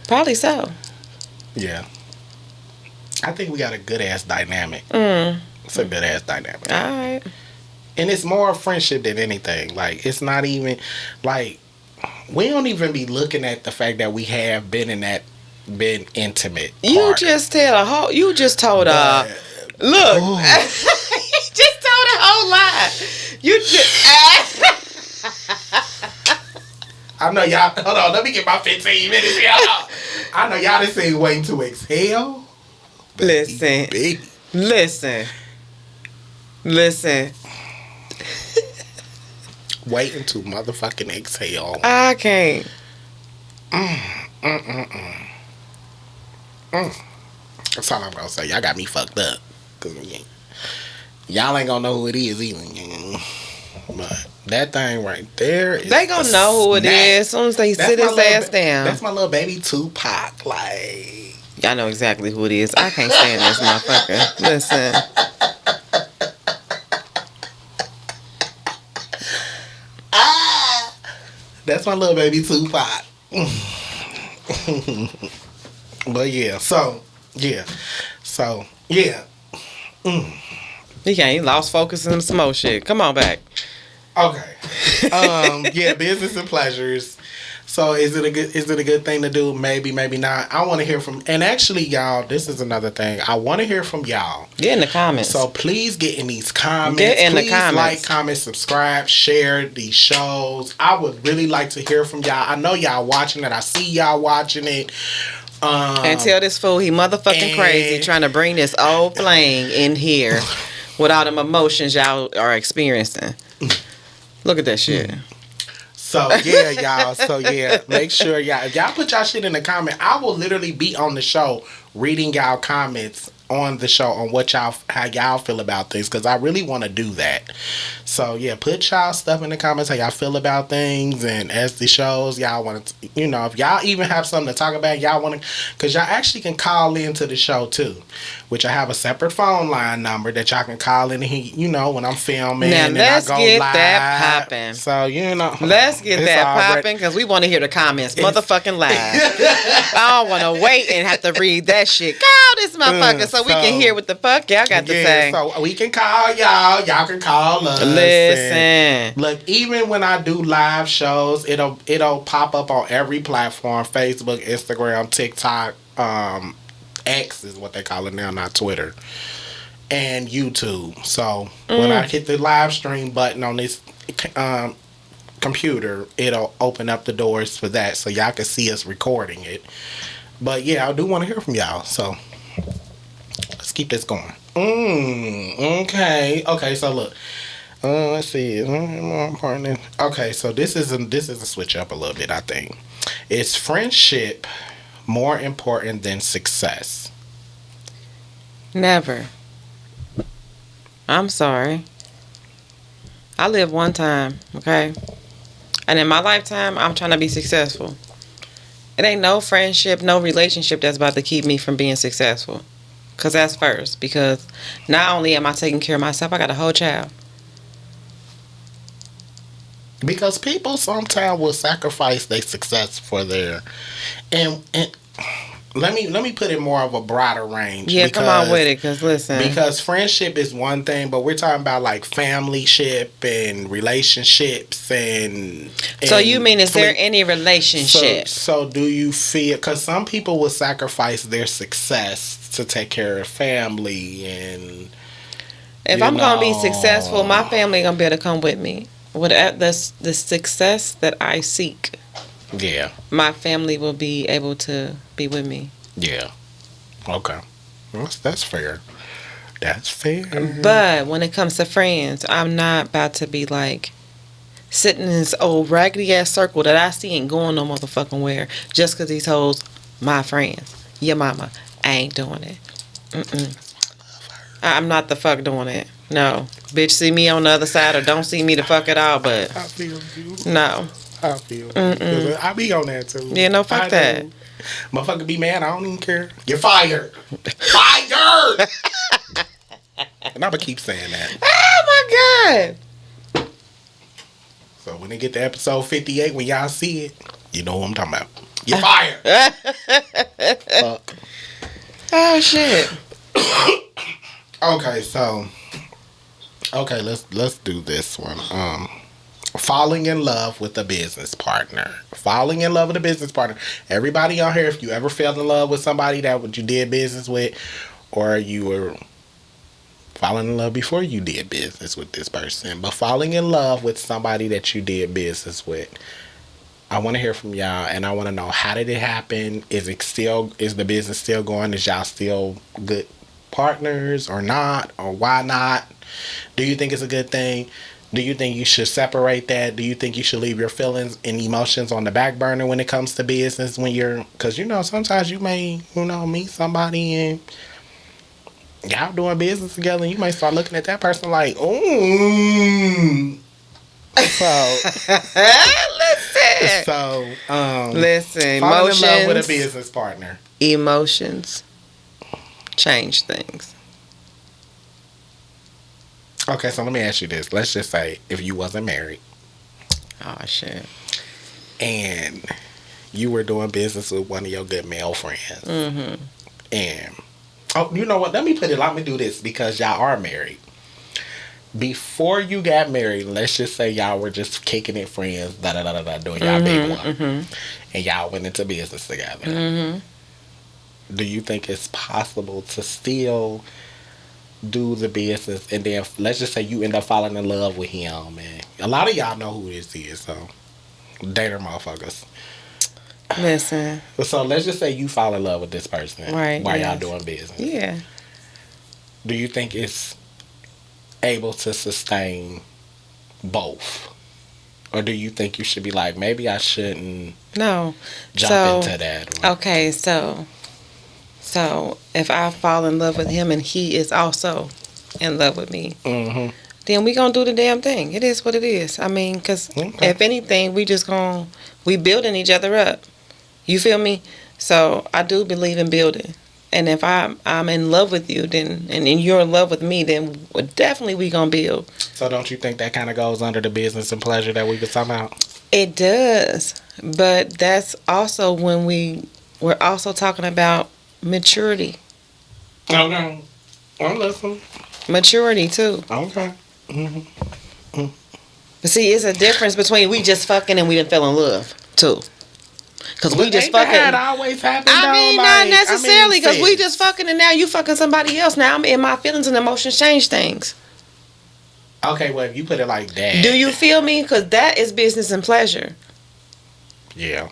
Probably so. Yeah. I think we got a good ass dynamic. It's a good ass dynamic. All right. And it's more friendship than anything. Like, it's not even like we don't even be looking at the fact that we have been intimate. You just told you just told look. You just told a whole lie. You just I know y'all. Hold on, let me get my 15 minutes here. I know y'all just ain't waiting to exhale. Listen. Waiting to motherfucking exhale. I can't. That's all I'm gonna say. Y'all got me fucked up. Cause y'all ain't gonna know who it is either. But that thing right there is... They gonna know who it is as soon as they sit his ass down. That's my little baby Tupac. Like... Y'all know exactly who it is. I can't stand this motherfucker. Listen. That's my little baby Tupac. But yeah, so Yeah. So, yeah. He can't. He lost focus in some more shit. Come on back. Okay. Yeah, business and pleasures. So is it a good thing to do? Maybe, maybe not. I want to hear from, and actually, y'all, this is another thing. I want to hear from y'all. Get in the comments. So please get in these comments. Get in the please comments. Like, comment, subscribe, share these shows. I would really like to hear from y'all. I know y'all watching it. I see y'all watching it. And tell this fool he motherfucking crazy trying to bring this old flame in here with all them emotions y'all are experiencing. Look at that shit. So yeah, y'all. So yeah, make sure y'all, if y'all put y'all shit in the comment, I will literally be on the show reading y'all comments on the show on what y'all, how y'all feel about things, because I really want to do that. So yeah, put y'all stuff in the comments how y'all feel about things, and as the shows y'all want to, if y'all even have something to talk about, y'all want to, because y'all actually can call into the show too, which I have a separate phone line number that y'all can call in, and when I'm filming. Now and let's I go get live. that popping. So Let's get that popping, because we want to hear the comments motherfucking live. I don't want to wait and have to read that shit. Call this motherfucker so we can hear what the fuck y'all got to say. So we can call y'all. Y'all can call us. Listen. Look, even when I do live shows, it'll pop up on every platform: Facebook, Instagram, TikTok, X is what they call it now, not Twitter, and YouTube. So when I hit the live stream button on this computer, it'll open up the doors for that, so y'all can see us recording it. But yeah, I do want to hear from y'all. So let's keep this going. Okay. So look, let's see. More important. Okay, so this is a switch up a little bit. I think it's friendship more important than success. Never. I'm sorry. I live one time, okay? And in my lifetime, I'm trying to be successful. It ain't no friendship, no relationship that's about to keep me from being successful. Because that's first. Because not only am I taking care of myself, I got a whole child. Because people sometimes will sacrifice their success for their... And let me put it more of a broader range. Yeah, come on with it, because listen. Because friendship is one thing, but we're talking about like familyship and relationships and so you mean, is there any relationship? So do you feel, because some people will sacrifice their success to take care of family, and if I'm going to be successful, my family going to be able to come with me. The success that I seek. Yeah. My family will be able to be with me. Yeah. Okay. That's fair. That's fair. But when it comes to friends, I'm not about to be like sitting in this old raggedy ass circle that I see ain't going no motherfucking where just because these hoes my friends. Your mama. I ain't doing it. I'm not the fuck doing it. No. Bitch, see me on the other side or don't see me the fuck at all, but I feel you. No. I feel you. I be on that too. Yeah, no, fuck that. Motherfucker be mad, I don't even care. You're fired. Fired! And I'm going to keep saying that. Oh my God. So when they get to episode 58, when y'all see it, you know what I'm talking about. You're fired. Fuck. Oh shit. Okay, let's do this one. Falling in love with a business partner. Falling in love with a business partner. Everybody out here, if you ever fell in love with somebody that you did business with, or you were falling in love before you did business with this person, but falling in love with somebody that you did business with, I want to hear from y'all, and I want to know, how did it happen? Is the business still going? Is y'all still good partners or not? Or why not? Do you think it's a good thing? Do you think you should separate that? Do you think you should leave your feelings and emotions on the back burner when it comes to business? Because sometimes you may, meet somebody and y'all doing business together, and you may start looking at that person like, ooh. Listen, falling in love with a business partner. Emotions change things. Okay, so let me ask you this. Let's just say if you wasn't married. Oh, shit. And you were doing business with one of your good male friends. Mm-hmm. And Oh, you know what? Let me do this because y'all are married. Before you got married, let's just say y'all were just kicking it friends, doing y'all big one. And y'all went into business together. Do you think it's possible to still do the business and then let's just say you end up falling in love with him? And a lot of y'all know who this is, so dater motherfuckers. Listen. So let's just say you fall in love with this person while y'all doing business. Yeah. Do you think it's able to sustain both? Or do you think you should be like, maybe I shouldn't jump into that? Okay, so if I fall in love with him and he is also in love with me, then we gonna do the damn thing. It is what it is. I mean, because if anything, we building each other up. You feel me? So I do believe in building. And if I'm in love with you, then and you're in love with me, then definitely we gonna build. So don't you think that kind of goes under the business and pleasure that we were talking about? It does, but that's also when we're also talking about maturity. Okay, I'm listening. Maturity too. Okay. But see, it's a difference between we just fucking and we done fell in love too. Because we just fucking. That always happen. I mean, not necessarily. Because we just fucking and now you fucking somebody else. Now I'm in my feelings and emotions change things. Okay, well, if you put it like that. Do you feel me? Because that is business and pleasure. Yeah.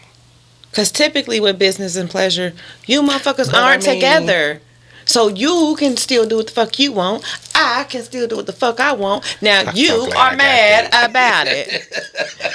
Because typically with business and pleasure, you motherfuckers aren't together. So you can still do what the fuck you want. I can still do what the fuck I want. Now you are mad about it.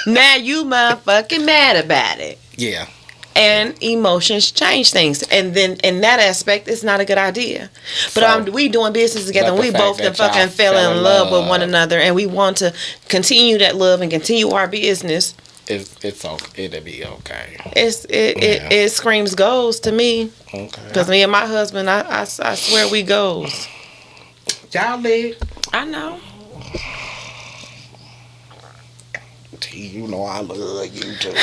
Now you motherfucking mad about it. Yeah. And emotions change things. And then in that aspect, it's not a good idea. But we doing business together and we both done fucking fell in love with one another and we want to continue that love and continue our business. It's okay. It'll be okay. It screams goals to me. Okay. Because me and my husband, I swear we goals. Y'all lit. I know. T, you know I love you too.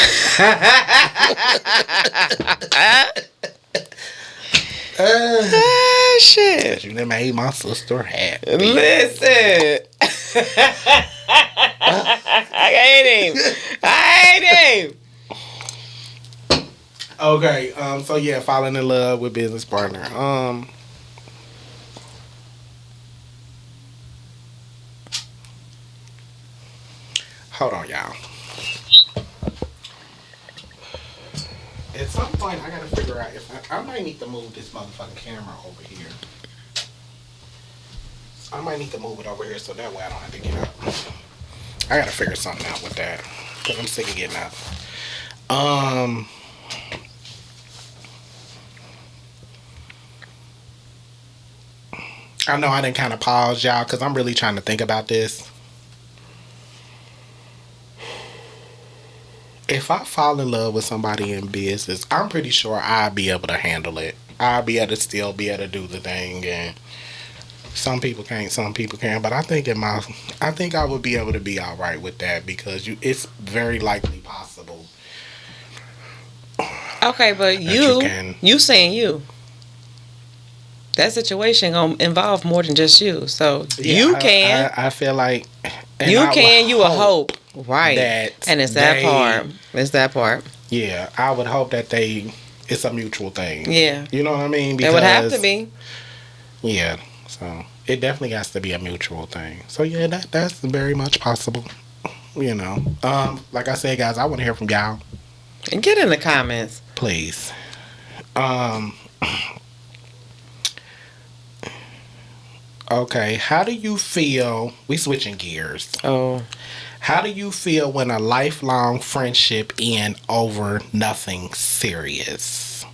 Shit. You done made my sister happy. Listen. I hate him. Okay, so yeah, falling in love with business partner. Hold on, y'all. At some point, I gotta figure out if I might need to move this motherfucking camera over here. I might need to move it over here so that way I don't have to get up. I gotta figure something out with that because I'm sick of getting up. I know I didn't kind of pause y'all because I'm really trying to think about this. If I fall in love with somebody in business, I'm pretty sure I'll be able to handle it. I'll be able to still be able to do the thing, and some people can't, some people can. But I think I would be able to be all right with that because it's very likely possible. Okay, but you saying you. That situation gonna involve more than just you. So you can. I feel like you can. You will hope. Right. And it's that part. It's that part. Yeah, I would hope that it's a mutual thing. Yeah. You know what I mean? Because, it would have to be. Yeah. So it definitely has to be a mutual thing. So yeah, that's very much possible. You know. Like I said, guys, I want to hear from y'all. And get in the comments. Please. Okay, how do you feel? We switching gears. Oh. How do you feel when a lifelong friendship ends over nothing serious?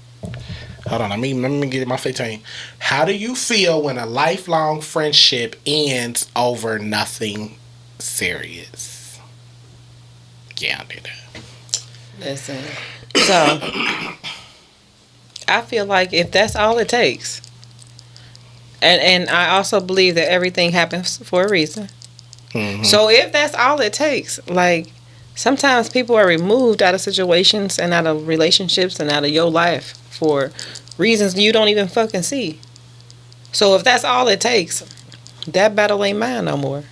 Hold on, let me get my 15. How do you feel when a lifelong friendship ends over nothing serious? Yeah, I did that. Listen. So, I feel like if that's all it takes, and I also believe that everything happens for a reason. Mm-hmm. So if that's all it takes, like sometimes people are removed out of situations and out of relationships and out of your life for reasons you don't even fucking see. So if that's all it takes, that battle ain't mine no more.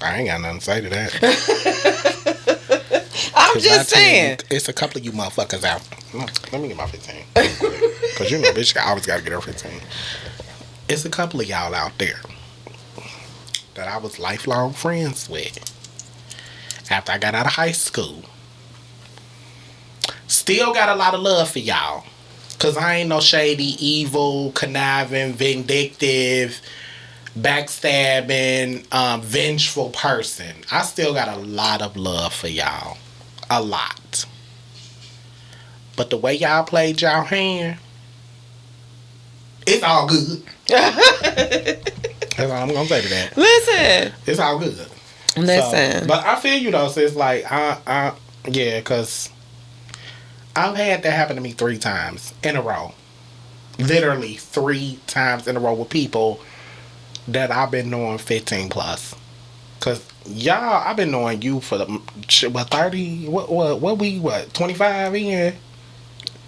I ain't got nothing to say to that. I'm just saying. It's a couple of you motherfuckers out. Let me get my 15. Because you know, bitch, I always got to get her 15. It's a couple of y'all out there that I was lifelong friends with after I got out of high school. Still got a lot of love for y'all. Because I ain't no shady, evil, conniving, vindictive, backstabbing, vengeful person. I still got a lot of love for y'all. A lot. But the way y'all played y'all hand, it's all good. That's all I'm gonna say to that. Listen. It's all good. Listen. So, but I feel you though, sis. Like yeah, cause I've had that happen to me 3 times in a row. Literally 3 times in a row with people that I've been knowing 15 plus. Cause y'all, I've been knowing you for the 30. What 25 in?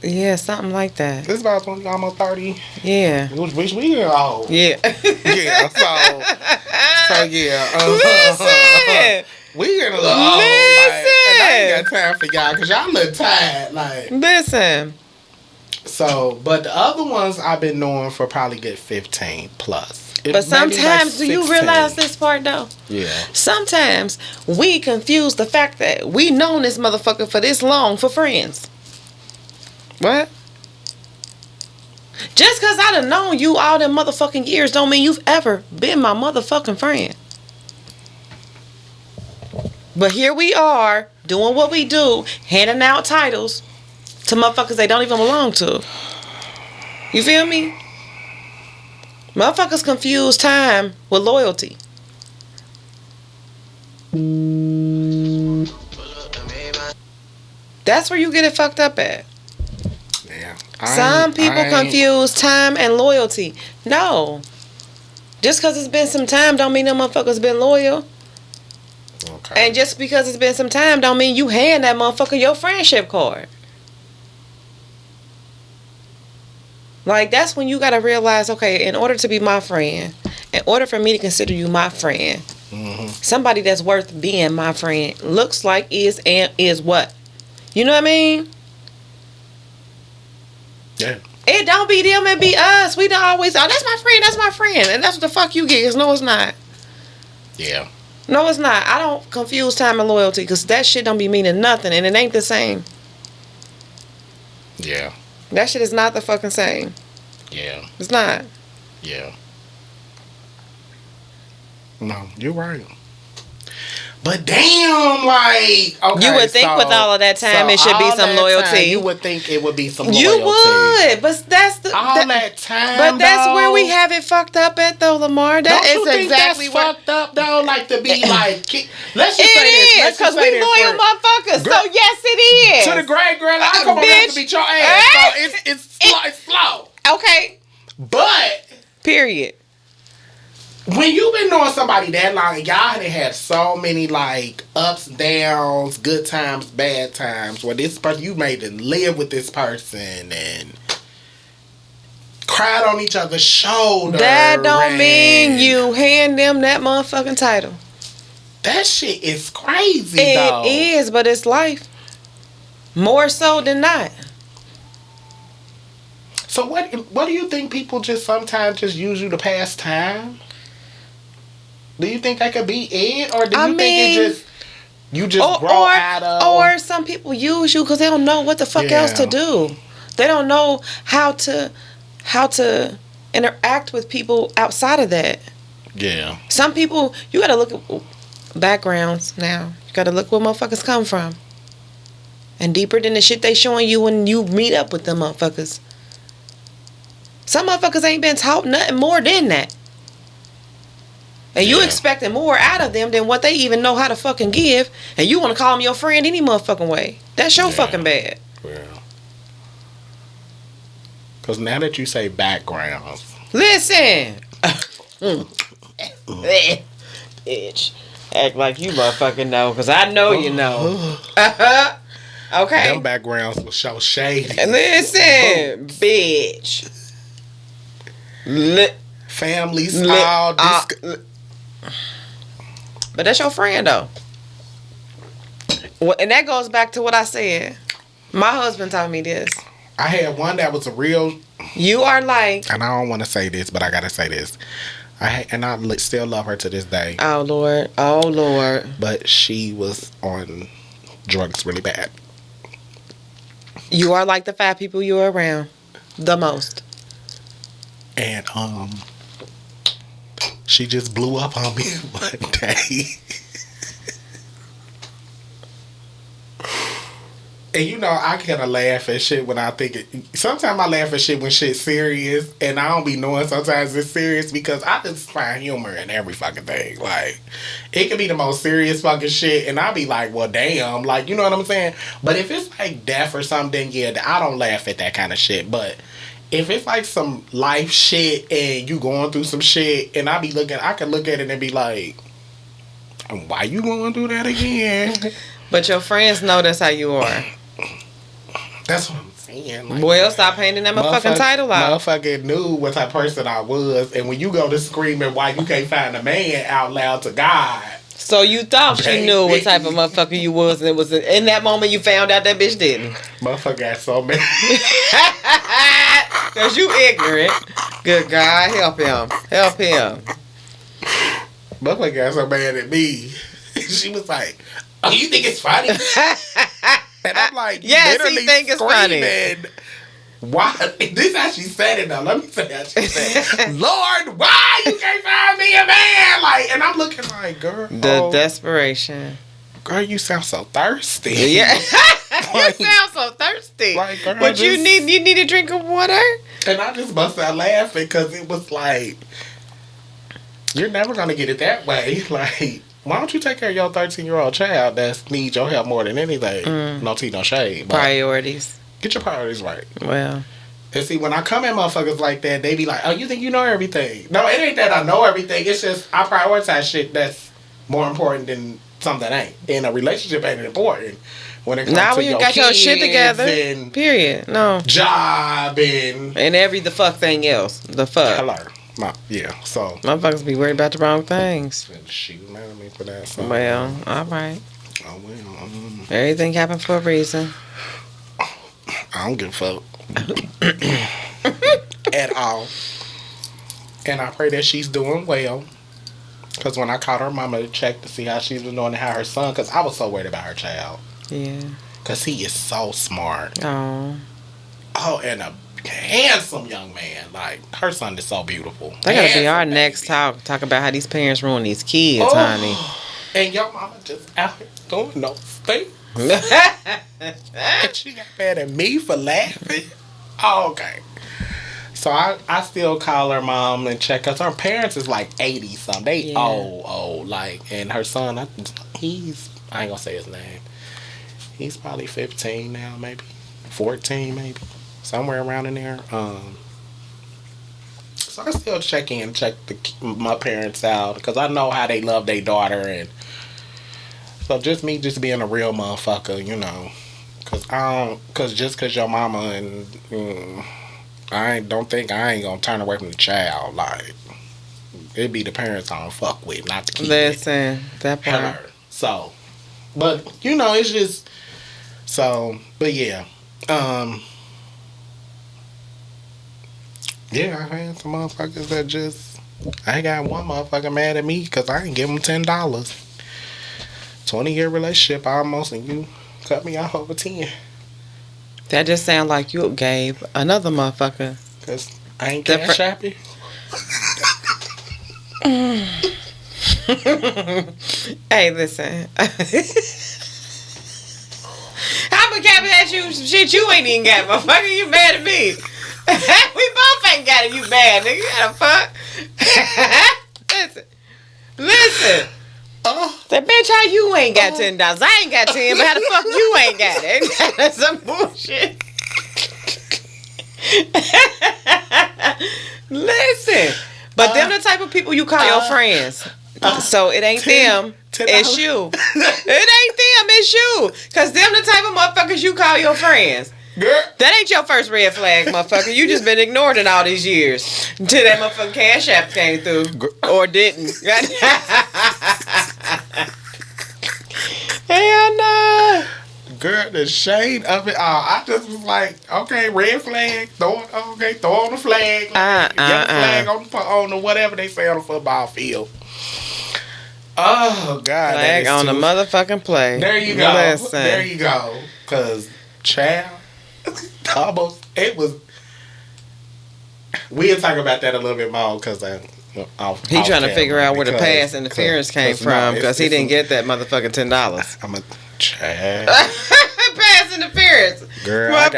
Yeah, something like that. It's about 20, almost 30. Yeah. Which we are old. Yeah. Yeah. So yeah. Listen. We getting a little old. Like, and I ain't got time for y'all because y'all look tired. Like, listen. So, but the other ones I've been knowing for probably good 15 plus. But sometimes, do you realize this part though? Yeah. Sometimes we confuse the fact that we known this motherfucker for this long for friends. What? Just because I done known you all them motherfucking years don't mean you've ever been my motherfucking friend. But here we are, doing what we do, handing out titles to motherfuckers they don't even belong to. You feel me? Motherfuckers confuse time with loyalty. That's where you get it fucked up at. Yeah. Some people confuse time and loyalty. No. Just because it's been some time don't mean them motherfuckers been loyal. Okay. And just because it's been some time don't mean you hand that motherfucker your friendship card. Like, that's when you got to realize, okay, in order to be my friend, in order for me to consider you my friend, somebody that's worth being my friend looks like is and is what? You know what I mean? Yeah. It don't be them, it be us. We don't always, oh, that's my friend. And that's what the fuck you get. 'Cause no, it's not. Yeah. No, it's not. I don't confuse time and loyalty because that shit don't be meaning nothing and it ain't the same. Yeah. That shit is not the fucking same. Yeah. It's not. Yeah. No, you're right. But damn, like, okay, you would think with all of that time it should be some loyalty. You would think it would be some loyalty. You would, but that's the that time. But that's though, where we have it fucked up at, though, Lamar. That don't is you think exactly that's what fucked up though. Like to be like, let's just it say this. is Let's just because say we this loyal motherfuckers. Girl, so yes, it is. To the great girl, I come over here to beat your ass. So it's slow. Okay. But period. When you've been knowing somebody that long, and y'all done had so many like ups, downs, good times, bad times, where this person you made to live with this person and cried on each other's shoulder. That don't mean you hand them that motherfucking title. That shit is crazy. It is, but it's life. More so than not. So what do you think people just sometimes just use you to pass time? Do you think that could be it, or do you think you just grow out of? Or some people use you because they don't know what the fuck else to do. They don't know how to interact with people outside of that. Yeah. Some people, you gotta look at backgrounds now. You gotta look where motherfuckers come from, and deeper than the shit they showing you when you meet up with them motherfuckers. Some motherfuckers ain't been taught nothing more than that. And you expecting more out of them than what they even know how to fucking give. And you want to call them your friend any motherfucking way. That's your fucking bad. Yeah. Because now that you say backgrounds. Listen. Bitch. Act like you motherfucking know. Because I know you know. Okay. Them backgrounds will show shady. Listen, bitch. Families, all this. But that's your friend, though. Well, and that goes back to what I said. My husband taught me this. I had one that was a real. You are like. And I don't want to say this, but I gotta say this. I still love her to this day. Oh Lord, oh Lord. But she was on drugs really bad. You are like the 5 people you are around, the most. And she just blew up on me one day. And you know, I kind of laugh at shit when I think it. Sometimes I laugh at shit when shit's serious, and I don't be knowing sometimes it's serious because I just find humor in every fucking thing. Like, it could be the most serious fucking shit, and I be like, well, damn. Like, you know what I'm saying? But if it's like death or something, yeah, I don't laugh at that kind of shit. But if it's like some life shit and you going through some shit, and I can look at it and be like, why you going through that again? But your friends know that's how you are. That's what I'm saying. Like, Well, stop painting that motherfucking title out. Motherfucking knew what type of person I was, and when you go to screaming why you can't find a man out loud to God. So you thought she knew what type of motherfucker you was, and it was in that moment you found out that bitch didn't. Motherfucker got so mad. Cause you ignorant. Good God, help him. Help him. Motherfucker got so mad at me. She was like, oh, you think it's funny? And I'm like, yes, literally he think it's funny. Why? This is how she said it, though. Let me say how she said it. Lord, why you can't find me a man? Like, and I'm looking like, girl. The desperation. Girl, you sound so thirsty. Yeah. Like, you sound so thirsty. Like, girl, but you need a drink of water? And I just busted out laughing because it was like, you're never going to get it that way. Like, why don't you take care of your 13-year-old child that needs your help more than anything? No tea, no shade. Priorities. Get your priorities right. Well. And see, when I come at motherfuckers like that, they be like, oh, you think you know everything? No, it ain't that I know everything. It's just I prioritize shit that's more important than something ain't. In a relationship ain't important. When it comes now to when you your got your shit together, and period. No. Job and every the fuck thing else. The fuck. Hello. Yeah, so motherfuckers be worried about the wrong things. She was mad at me for that. So. Well, all right. Oh well. Everything happened for a reason. I don't give a fuck at all. And I pray that she's doing well. Because when I called her mama to check to see how she was doing and how her son, because I was so worried about her child. Yeah. Because he is so smart. Oh. Oh, and a handsome young man. Like, her son is so beautiful. That gotta be our next talk. Talk about how these parents ruin these kids, honey. And your mama just out here doing those things. And she got mad at me for laughing. Oh, okay. So I still call her mom and check, because her parents is like 80 something. They old. Like, and her son, I ain't gonna say his name. He's probably 15 now, maybe 14, maybe somewhere around in there. So I still check my parents out, because I know how they love their daughter, and so just me being a real motherfucker, you know, because your mama and I don't think I ain't gonna turn away from the child. Like, it be the parents I don't fuck with, not the kids. Listen, that part. So, but you know, it's just so. But yeah, yeah, I had some motherfuckers that just. I got one motherfucker mad at me because I ain't give him $10. 20-year relationship almost, and you cut me off over 10. That just sound like you gave another motherfucker. Cause I ain't cash happy. Hey, listen. I'm a capping at you some shit you ain't even got, motherfucker. You mad at me? We both ain't got it. You mad, nigga? You gotta fuck. Listen. That bitch, how you ain't got $10? I ain't got 10, but how the fuck you ain't got it? That's some bullshit. Listen, but them the type of people you call your friends. So it ain't them, it's you. It ain't them, it's you. Cause them the type of motherfuckers you call your friends. Girl. That ain't your first red flag, motherfucker. You just been ignored in all these years. Until that motherfucking Cash App came through. Or didn't. Hell no. Girl, the shade of it all. I just was like, okay, red flag. Throw on the flag. Get the flag on the whatever they say on the football field. Oh, God. Flag on the motherfucking play. There you go. Listen. There you go. Because, child, almost, it was, we'll talk about that a little bit more because he trying to figure out where the pass interference came from because he didn't get that motherfucking $10. I'm a child. Pass interference. Girl, I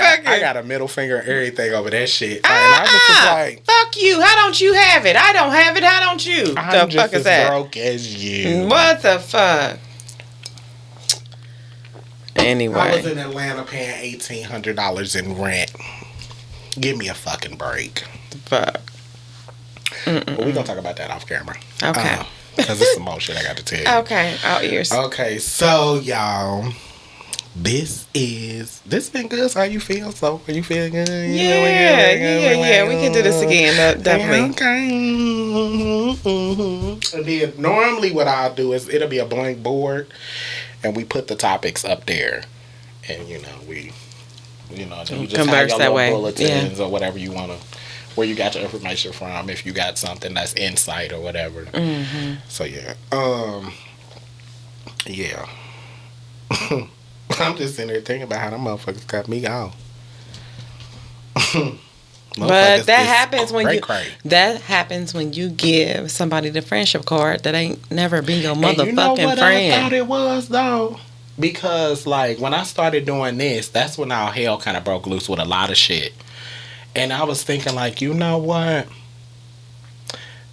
got a middle finger and everything over that shit. And I just was like, fuck you. How don't you have it? I don't have it. How don't you? I'm The just fuck is as that? broke as you. What the fuck? Anyway. I was in Atlanta paying $1,800 in rent. Give me a fucking break. Fuck. But we're going to talk about that off camera. Okay. Because it's some more shit I got to tell you. Okay. Out ears. Okay, so y'all, this been good. So how you feel? So are you feeling good? Yeah. We can do this again. Definitely. Okay. And then normally what I'll do is it'll be a blank board, and we put the topics up there, and you just converse have your that little way. bulletins or whatever you want to. Where you got your information from, if you got something that's insight or whatever. Mm-hmm. So yeah, yeah. I'm just sitting there thinking about how them motherfuckers got me out. But that happens when you give somebody the friendship card that ain't never been your motherfucking you know what friend. I thought it was though, because like when I started doing this, that's when all hell kind of broke loose with a lot of shit. And I was thinking, like, you know what?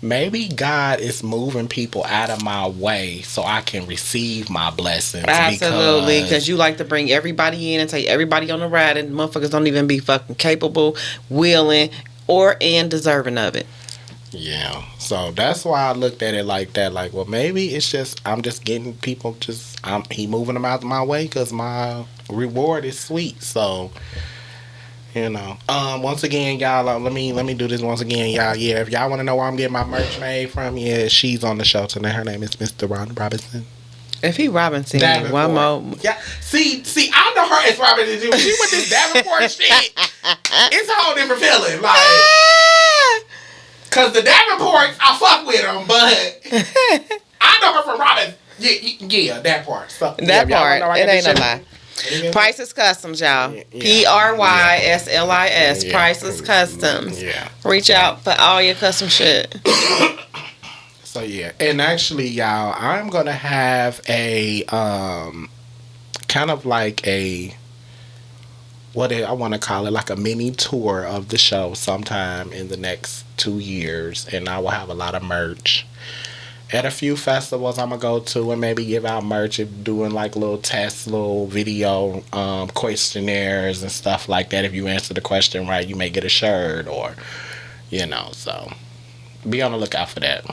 Maybe God is moving people out of my way so I can receive my blessings. Absolutely, because you like to bring everybody in and take everybody on the ride, and motherfuckers don't even be fucking capable, willing, and deserving of it. Yeah, so that's why I looked at it like that. Like, well, maybe it's just I'm just getting people. He moving them out of my way because my reward is sweet. So. Once again, y'all, let me do this once again, y'all. Yeah, if y'all want to know where I'm getting my merch made from, yeah, she's on the show tonight. Her name is Mr. Ron Robinson. If he Robinson, one more. Yeah, see, I know her as Robinson. She with this Davenport shit. It's a whole different feeling, like, cause the Davenports, I fuck with them, but I know her from Robinson. Yeah, that part. So, that part, it ain't a lie. Prices Customs, y'all. PRYSLIS. Prices Customs. Yeah. Reach out for all your custom shit. So yeah, and actually, y'all, I'm gonna have a kind of like I want to call it like a mini tour of the show sometime in the next 2 years, and I will have a lot of merch. At a few festivals I'm going to go to and maybe give out merch and doing like little tests, little video questionnaires and stuff like that. If you answer the question right, you may get a shirt or, so be on the lookout for that.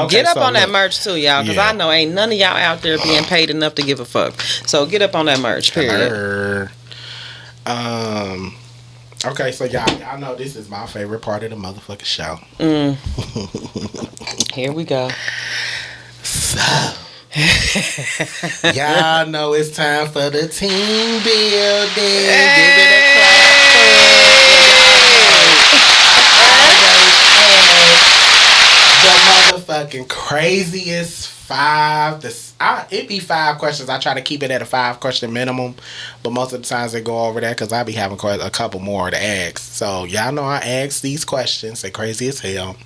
Get up on that merch too, y'all, because I know ain't none of y'all out there being paid enough to give a fuck. So get up on that merch, period. Okay, so y'all know this is my favorite part of the motherfucking show. Here we go. So, y'all know it's time for the team building. Give it a clap for the motherfucking craziest it'd be 5 questions. I try to keep it at a 5-question minimum, but most of the times they go over that because I be having a couple more to ask. So y'all know I ask these questions. They're crazy as hell.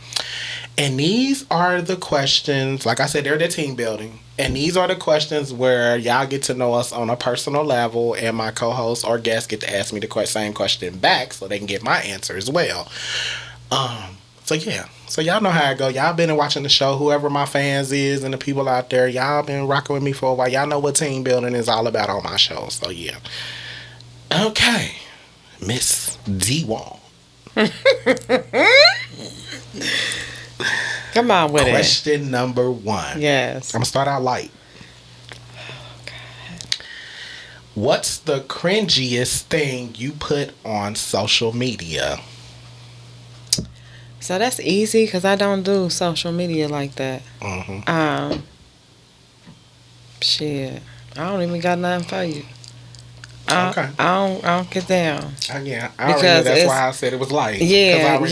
And these are the questions, like I said, they're the team building. And these are the questions where y'all get to know us on a personal level, and my co-host or guests get to ask me the same question back so they can get my answer as well. So yeah. So y'all know how it go. Y'all been watching the show. Whoever my fans is and the people out there, y'all been rocking with me for a while. Y'all know what team building is all about on my show. So yeah. Okay. Miss D Wong. Come on with Question number 1. Yes. I'm gonna start out light. Oh, God. What's the cringiest thing you put on social media? So that's easy because I don't do social media like that. Mm-hmm. Shit, I don't even got nothing for you. Okay. I don't get down. Yeah, I already know that's why I said it was light. Yeah,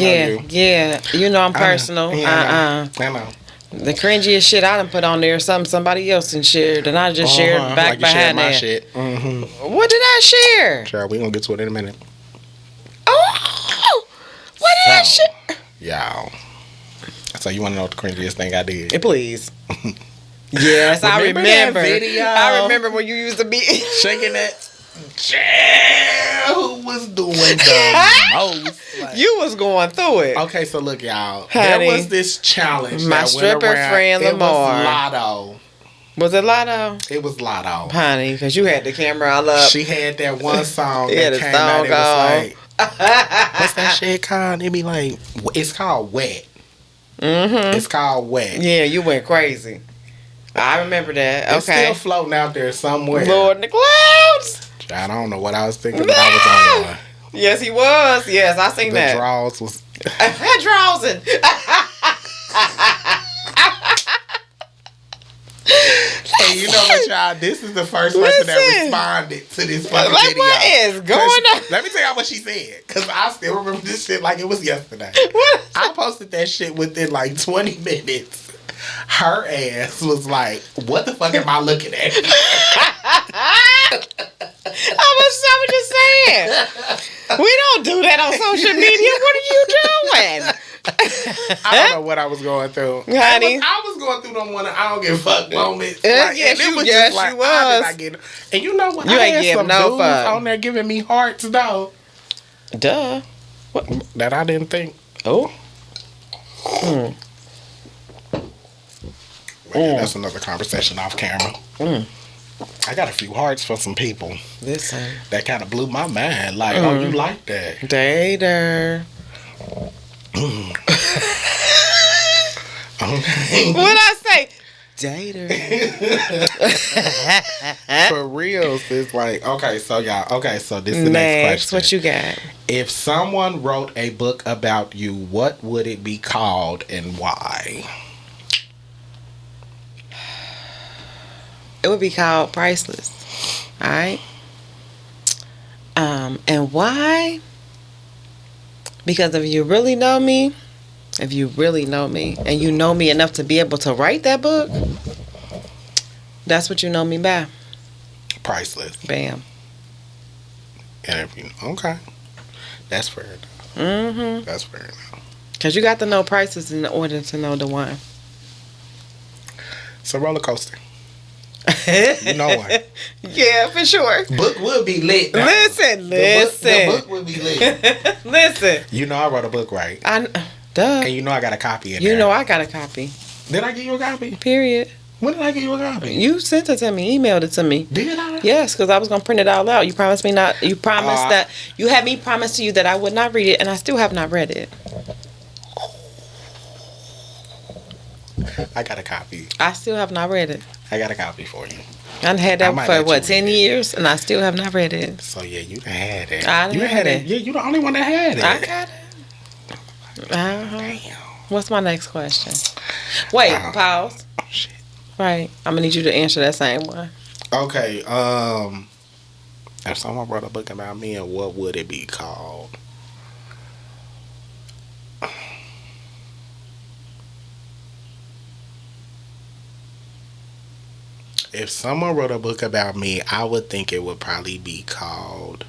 yeah. You know I'm personal. I know. The cringiest shit I done put on there is something somebody else and shared, and I just shared back like you shared behind my that. shit. Mm-hmm. What did I share? Sure, we gonna get to it in a minute. Oh, what did I share? Y'all. So you want to know what the cringiest thing I did? Please. Yes, I remember. That video? I remember when you used to be shaking that. Yeah, who was doing the most? Like, you was going through it. Okay, so look, y'all. Honey, there was this challenge. My that stripper went around. friend It Lamar. was Lotto. Was it Lotto? It was Lotto. Honey, because you had the camera all up. She had that one song Yeah, that the came song out. It was gone. like, what's that shit called? It be like, it's called Wet. Mm-hmm. It's called Wet. Yeah, you went crazy. I remember that. It's Okay. still floating out there somewhere. Lord in the clouds. I don't know what I was thinking, but I was on one. Yes, he was. Yes, I seen that. The draws was. Drawsing. And you know what, y'all? This is the first person that responded to this fucking Like, video. what is going on? Let me tell y'all what she said, because I still remember this shit like it was yesterday. What? I posted that shit within like 20 minutes. Her ass was like, what the fuck am I looking at? I was just saying. We don't do that on social media. What are you doing? I don't know what I was going through. Honey. I was going through them one I don't give a fuck moments. Yes, and it was yes, just like, you was. I did not get it. And you know what? You I ain't had give some no dudes fuck. on there giving me hearts, though. Duh. That I didn't think. Oh. Man, that's another conversation off camera. I got a few hearts for some people. Listen. That kind of blew my mind. Like, oh, you like that? Dater. Okay. What'd I say? Dater. For real, it's like, okay, so y'all, so this is the next question. What you got? If someone wrote a book about you, what would it be called and why? It would be called Priceless. All right. And why? Because if you really know me, and you know me enough to be able to write that book, that's what you know me by. Priceless. Bam. And if you, okay, that's fair enough. Mm-hmm. That's fair enough. Because you got to know prices in order to know the wine. It's a roller coaster. You know one. Yeah, for sure. Book would be lit. Now. Listen. The book would be lit. Listen. You know I wrote a book, right? Duh. And you know I got a copy in there. You know I got a copy. Did I give you a copy? Period. When did I give you a copy? You sent it to me, emailed it to me. Did I? Yes, because I was gonna print it all out. You promised me not. You promised that you had me promise to you that I would not read it, and I still have not read it. I got a copy. I still have not read it. I got a copy for you. I had I might that for let what, you 10 read it. years, and I still have not read it. So yeah, you done had it. I done you had it. Yeah, you the only one that had it. I got it. Damn. What's my next question? Wait, pause. Oh, shit. Right, I'm gonna need you to answer that same one. Okay. If someone wrote a book about me, and what would it be called? If someone wrote a book about me, I would think it would probably be called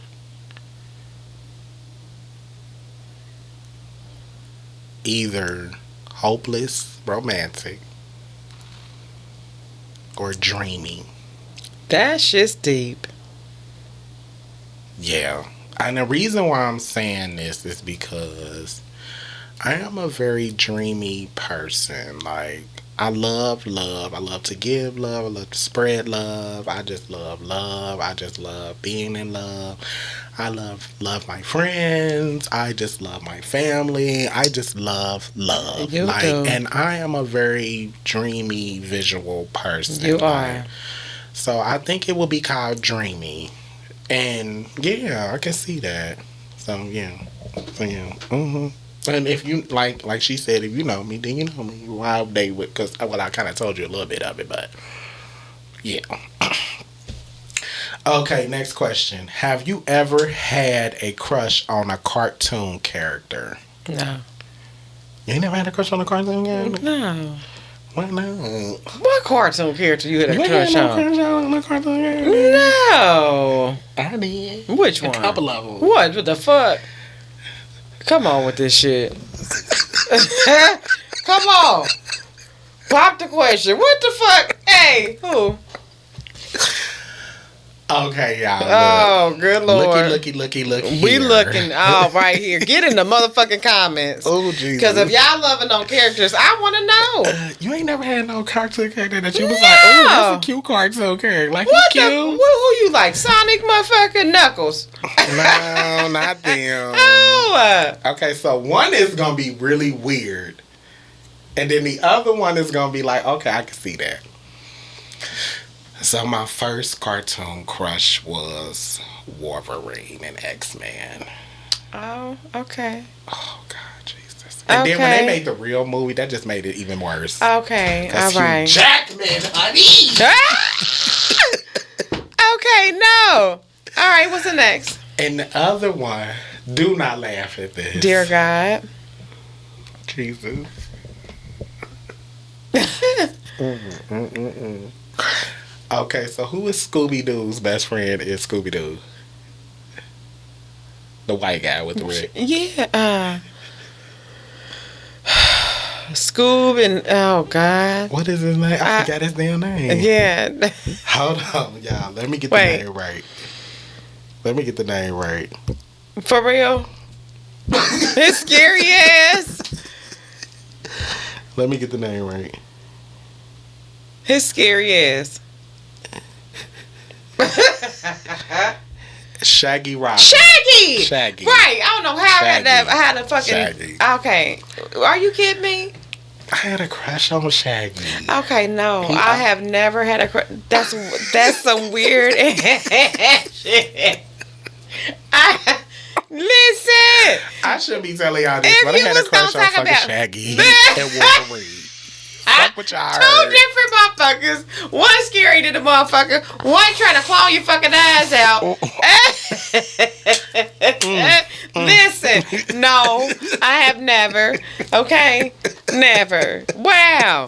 either Hopeless Romantic or Dreaming. That shit's deep. Yeah. And the reason why I'm saying this is because I am a very dreamy person. Like, I love love. I love to give love. I love to spread love. I just love love. I just love being in love. I love my friends. I just love my family. I just love love. You do. And I am a very dreamy, visual person. You Like, are. so I think it will be called Dreamy. And yeah, I can see that. So yeah. And if you like she said, if you know me, then you know me. Why they would? Because I kind of told you a little bit of it, but yeah. Okay, next question. Have you ever had a crush on a cartoon character? No. You ain't never had a crush on a cartoon character? No. Why not? What cartoon character you had a crush no on? crush on a cartoon character? No. I did. Which one? A couple of them. What the fuck? Come on with this shit. Come on. Pop the question. What the fuck? Hey, who? Okay, y'all. Oh, good lord. Looky. We here. looking all right here. Get in the motherfucking comments. Oh, Jesus. Because if y'all loving on characters, I want to know. You ain't never had no cartoon character that you was like, oh, that's a cute cartoon character. Like, What he the? cute. Who you like? Sonic motherfucking Knuckles. No, not them. Oh. Okay, so one is going to be really weird. And then the other one is going to be like, okay, I can see that. So my first cartoon crush was Wolverine and X-Men. Oh, okay. Oh, God, Jesus. And then when they made the real movie, that just made it even worse. Okay, all Hugh right. Jackman, honey. Okay, no. All right, what's the next? And the other one, do not laugh at this. Dear God. Jesus. Okay, so who is Scooby-Doo's best friend is Scooby-Doo? The white guy with the red. Yeah, Scoob and, oh, God. What is his name? I forgot his damn name. Yeah. Hold on, y'all. Let me get the name right. For real? His scary ass. Let me get the name right. His scary ass. Shaggy Robin. Shaggy. Right. I don't know how Shaggy. I had a fucking. Shaggy. Okay. Are you kidding me? I had a crush on Shaggy. Okay, no. I have never had a crush. That's some weird ass shit. Listen. I should be telling y'all this, but I had a crush on fucking Shaggy and Wolverine. Fuck with y'all Two heard. different motherfuckers. One scary to the motherfucker. One trying to claw your fucking eyes out. Listen, no, I have never. Okay, never. Wow.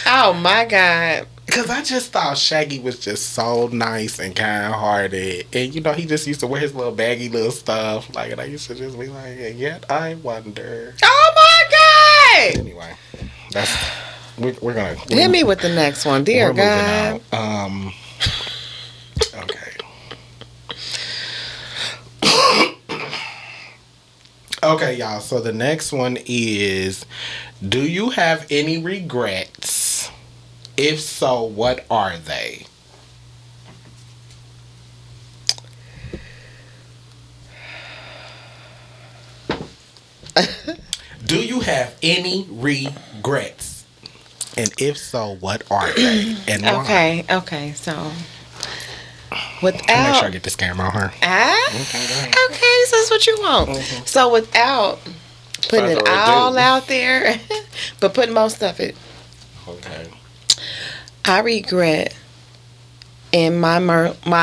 Oh my God. Because I just thought Shaggy was just so nice and kind-hearted. And, you know, he just used to wear his little baggy little stuff. Like, and I used to just be like, yet I wonder. Oh my God. Anyway, we're going to... Hit me with the next one. Dear God. Okay. Okay, y'all. So the next one is, do you have any regrets? If so, what are they? Do you have any regrets? And if so, what are they? And why? Okay. So, without... Make sure I get this camera on her. Okay, so that's what you want. Mm-hmm. So without putting it all out there, but putting most of it. Okay. I regret in my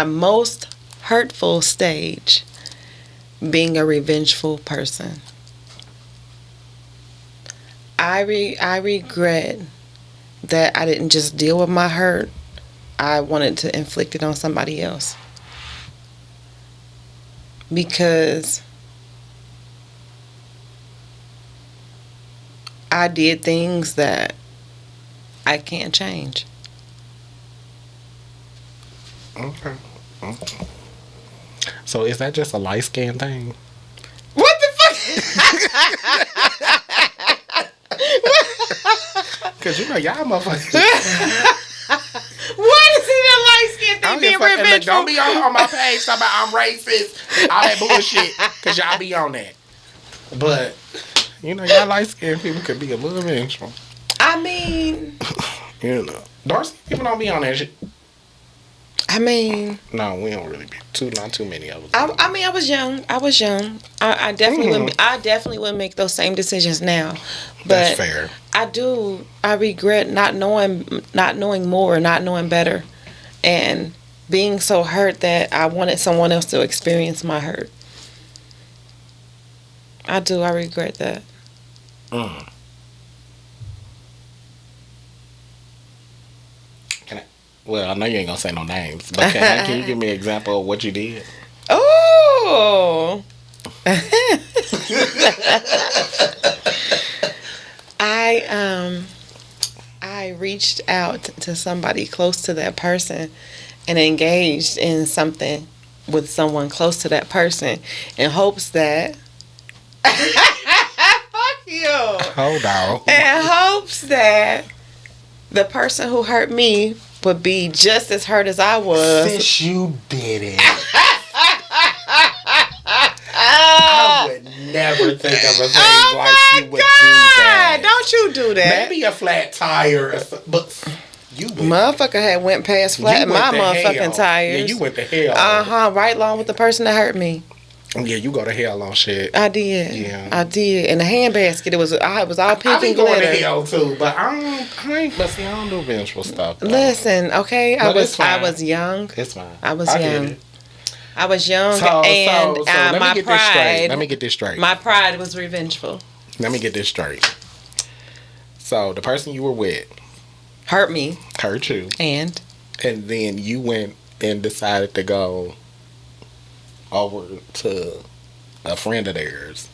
most hurtful stage being a revengeful person. I regret that I didn't just deal with my hurt. I wanted to inflict it on somebody else. Because I did things that I can't change. Okay. So is that just a light skin thing? What the fuck? Because you know y'all motherfuckers. What is it a light skin thing being revengeful? Don't be on my page talking about I'm racist, all that bullshit, because y'all be on that. But, you know, y'all light skinned people could be a little vengeful. I mean... You know. Dark skinned people don't be on that shit. I mean, No, we don't really be not too many of us. I mean, I was young. I definitely would. I definitely would make those same decisions now. But That's fair. I regret not knowing more, not knowing better, and being so hurt that I wanted someone else to experience my hurt. I do. I regret that. Well, I know you ain't gonna say no names, but can you give me an example of what you did? Oh. I reached out to somebody close to that person and engaged in something with someone close to that person in hopes that fuck you. Hold on. In hopes that the person who hurt me would be just as hurt as I was. Since you did it. I would never think of a thing like you would do that. Don't you do that. Maybe a flat tire or something, but you would. Motherfucker had went past flat my motherfucking tires. Yeah, you went to hell. Right along with the person that hurt me. Yeah, you go to hell on shit. I did. Yeah. I did. In the handbasket, it was all pink I and going glitter. to hell too, but I don't do vengeful stuff. Though. Listen, okay, But it's fine. I was young. It's fine. I was get young. it. I was young, So let my me get this straight. pride. Let me get this straight. My pride was revengeful. Let me get this straight. So the person you were with Hurt me, hurt you, and then you went and decided to go over to a friend of theirs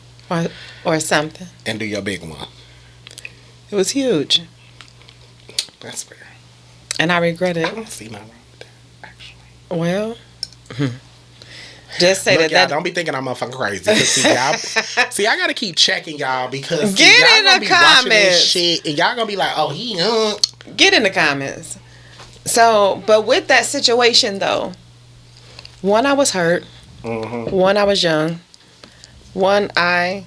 or something. and do your big one. It was huge, That's fair. and I regret I it. don't see nothing wrong with that, actually. Well, just say Look, y'all, that. don't be thinking I'm motherfucking crazy. 'Cause see, I gotta keep checking y'all because Get y'all in gonna the be watching this comments. shit and y'all gonna be like, oh, he young. Get in the comments. So, but with that situation though, one, I was hurt. Mm-hmm. One, I was young. One, I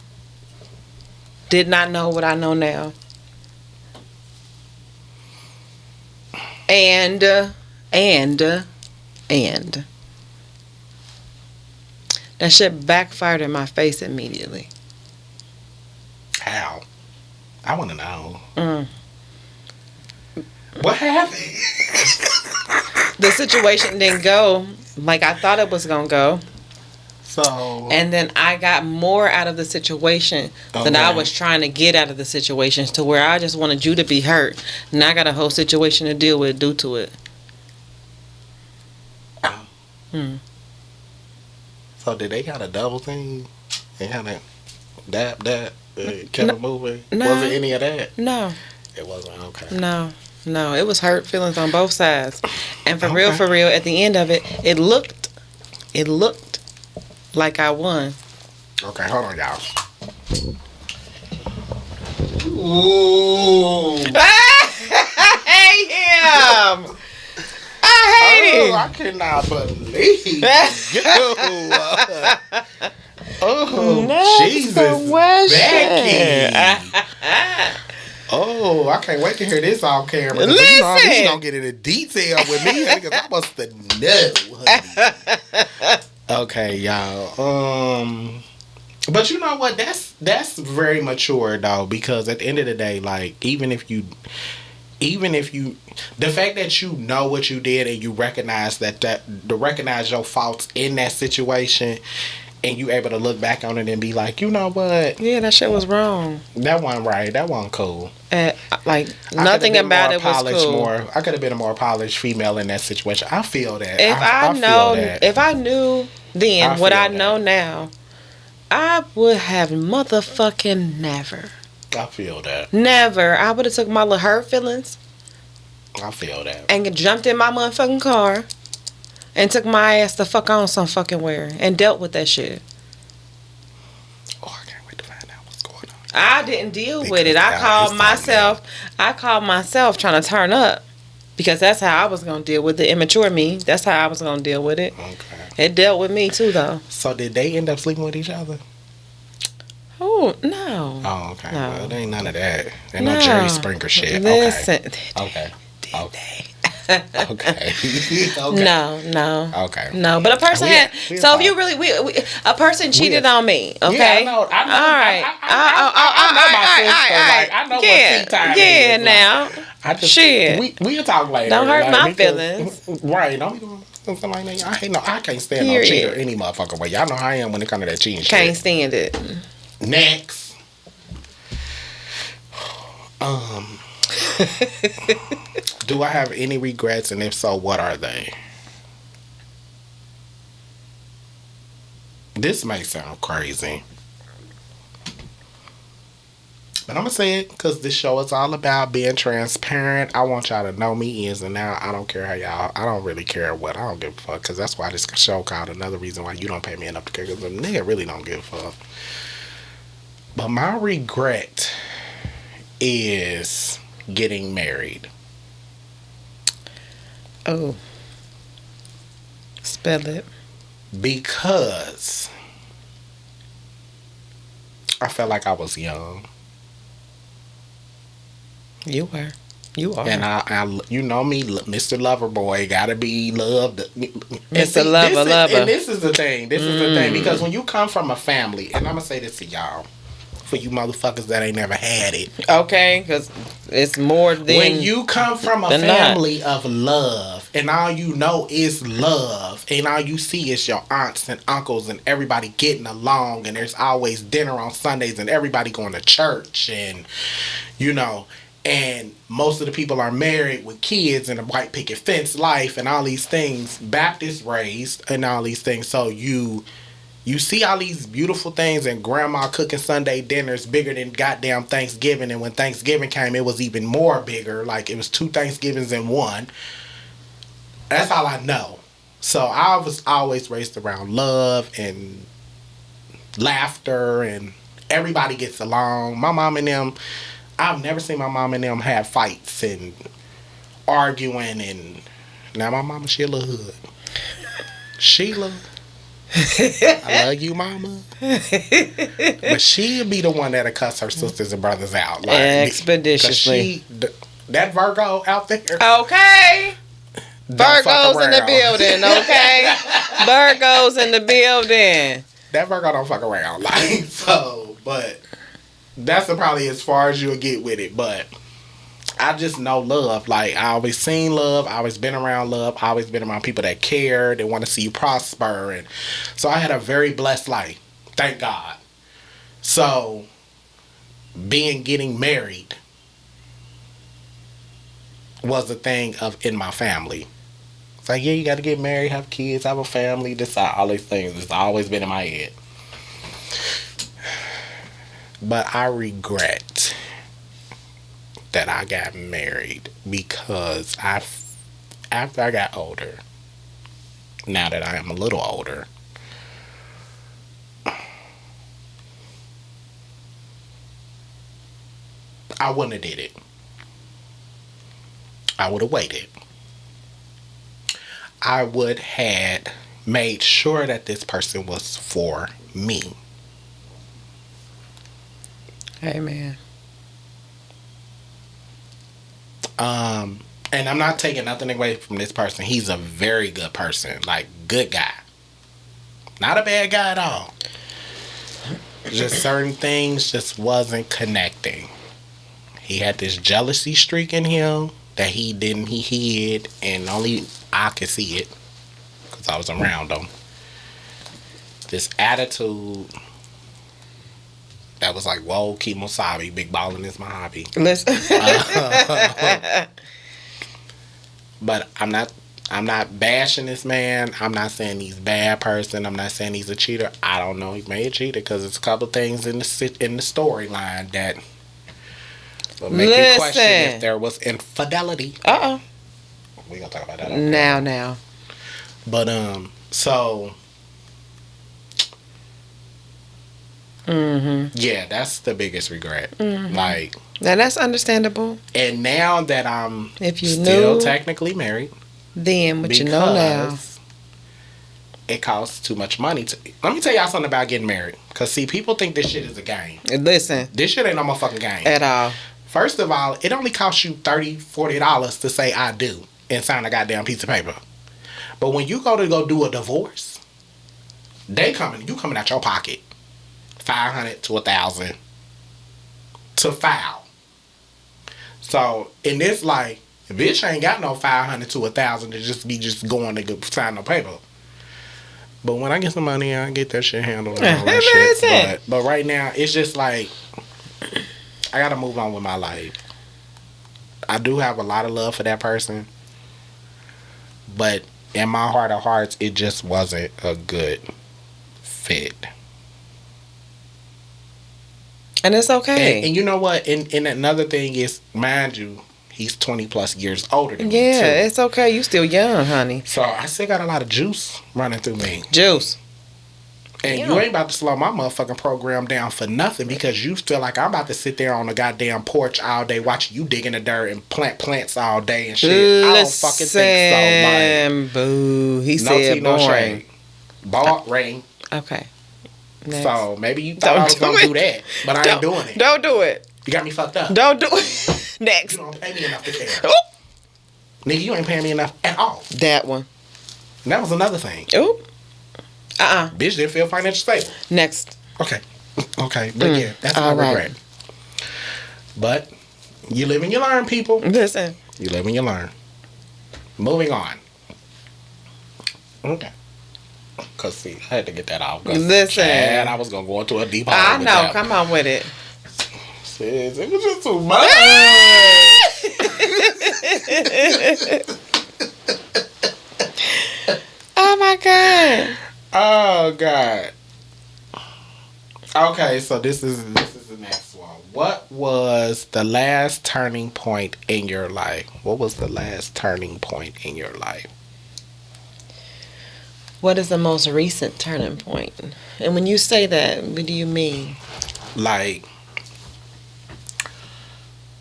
did not know what I know now. And that shit backfired in my face immediately. How? I want to know. Mm. What happened? The situation didn't go like I thought it was gonna go. So. And then I got more out of the situation than I Okay. was trying to get out of the situation, to where I just wanted you to be hurt. And I got a whole situation to deal with due to it. So did they kind of double thing and kind of that kept it moving? No. Was it any of that? No, It wasn't. Okay. no. It was hurt feelings on both sides. And for real, Okay. at the end of it, it looked like I won. Okay, hold on, y'all. Ooh. I hate him. I hate him. I cannot believe you. Oh, Jesus, Becky. Oh, I can't wait to hear this on camera. You know, Listen. you gonna get into detail with me because I must have known. Honey. Okay, y'all. But you know what? That's very mature though, because at the end of the day, like even if you, the fact that you know what you did and you recognize recognize your faults in that situation, and you able to look back on it and be like, you know what? Yeah, that shit was wrong. That wasn't right. That wasn't cool. Like nothing about it was cool. I could have been a more polished female in that situation. I feel that. If I knew then I what feel I that. know now, I would have motherfucking never. I feel that. Never. I would have took my little hurt feelings I feel that. and jumped in my motherfucking car and took my ass the fuck on some fucking where and dealt with that shit. Oh, I can't wait to find out what's going on. I didn't deal with it. Because I now called it's time myself trying to turn up, because that's how I was going to deal with the immature me. That's how I was going to deal with it. Okay. It dealt with me too though. So did they end up sleeping with each other? Oh, no. Oh, okay. No. Well, there ain't none of that. Ain't No. no Jerry Springer shit. Listen. Okay. Did Okay. they? Okay. No. Okay. No, but a person We so talk. if you really, a person cheated on me, okay? Yeah, I know. All right. I know my sister. Like, I know what tea time is. Yeah, Like, now. I just, Shit. We'll talk later. Don't hurt like, my because- feelings. Right. Don't do something like that. I can't stand Period. no cheater any motherfucking way. Y'all know how I am when it comes to that cheating Can't shit. stand it. Next. Do I have any regrets, and if so, what are they? This may sound crazy, but I'm gonna say it because this show is all about being transparent. I want y'all to know me ins and out. I don't care how y'all. I don't really care what. I don't give a fuck because that's why this show called Another Reason Why You Don't Pay Me Enough to Care, because the nigga really don't give a fuck. But my regret is getting married. Oh. Spell it. Because I felt like I was young. You were. You are. And I you know me, Mr. Loverboy, gotta be loved. Mr. Lover. And this is the thing. This is the thing. Because when you come from a family, and I'm gonna say this to y'all, for you motherfuckers that ain't never had it. Okay, because it's more than... When you come from a than family of love, and all you know is love, and all you see is your aunts and uncles and everybody getting along, and there's always dinner on Sundays, and everybody going to church, and you know, and most of the people are married with kids and a white picket fence life and all these things, Baptist raised and all these things. So you see all these beautiful things, and grandma cooking Sunday dinners bigger than goddamn Thanksgiving. And when Thanksgiving came, it was even more bigger. Like it was 2 Thanksgivings in one. That's all I know. So I was always raised around love and laughter, and everybody gets along. My mom and them, I've never seen my mom and them have fights and arguing. And now my mama, she a little hood. Sheila, I love you, mama. But she'll be the one that'll cuss her sisters and brothers out. Like, expeditiously. That Virgo out there. Okay. don't fuck Virgos in the around. building, okay? Virgos in the building. That Virgo don't fuck around. Like, so, but that's probably as far as you'll get with it. But I just know love. Like, I always seen love. I always been around love. I always been around people that care. They want to see you prosper. And so I had a very blessed life. Thank God. So, getting married was a thing in my family. It's like, yeah, you got to get married, have kids, have a family, decide all these things. It's always been in my head. But I regret that I got married because after I got older, now that I am a little older, I wouldn't have did it. I would have waited. I would had made sure that this person was for me. Amen. And I'm not taking nothing away from this person. He's a very good person. Like, good guy. Not a bad guy at all. Just certain things just wasn't connecting. He had this jealousy streak in him that he hid, and only I could see it because I was around him. This attitude that was like, whoa, Kimosabi, big ballin' is my hobby. Listen. But I'm not bashing this man. I'm not saying he's a bad person. I'm not saying he's a cheater. I don't know. He may have cheated because there's a couple things in the storyline that will make you question if there was infidelity. Uh-oh. We're gonna talk about that. Now. But so yeah, that's the biggest regret. Like, now that's understandable. and now that I'm If you still knew technically married, then, but you know now. because it costs too much money to. Let me tell y'all something about getting married. Because, see, people think this shit is a game. Listen. This shit ain't no motherfucking game. At all. First of all, it only costs you $30, $40 to say I do. and sign a goddamn piece of paper. But when you go do a divorce, you coming out your pocket, $500 to $1,000 to file. So in this life, bitch ain't got no $500 to $1,000 to just going to go sign no paper. But when I get some money, I get that shit handled and all that shit. But right now, it's just like I gotta move on with my life. I do have a lot of love for that person, but in my heart of hearts, it just wasn't a good fit. And it's okay. And you know what? And another thing is, mind you, he's 20 plus years older than me, too. Yeah, it's okay. You still young, honey. So I still got a lot of juice running through me. Juice. And you ain't about to slow my motherfucking program down for nothing because you feel like I'm about to sit there on the goddamn porch all day watching you dig in the dirt and plant plants all day and shit. I don't fucking think so. Like, Boo. He no said tea, no boring. shade. Ball, rain. Okay. Next. So maybe you thought I was going to do that, but I ain't doing it. Don't do it. You got me fucked up. Don't do it. Next. You don't pay me enough to care. Oop. Nigga, you ain't paying me enough at all. That one. And that was another thing. Oop. Bitch didn't feel financially stable. Next. Okay. But yeah, that's my regret. But you live and you learn, people. Listen. You live and you learn. Moving on. Okay. Because, see, I had to get that off. Listen. And I was going to go into a deep hole. I know. Come on with it. Sis, it was just too much. Oh, my God. Oh, God. Okay, so this is the next one. What was the last turning point in your life? What was the last turning point in your life? What is the most recent turning point? And when you say that, what do you mean? Like,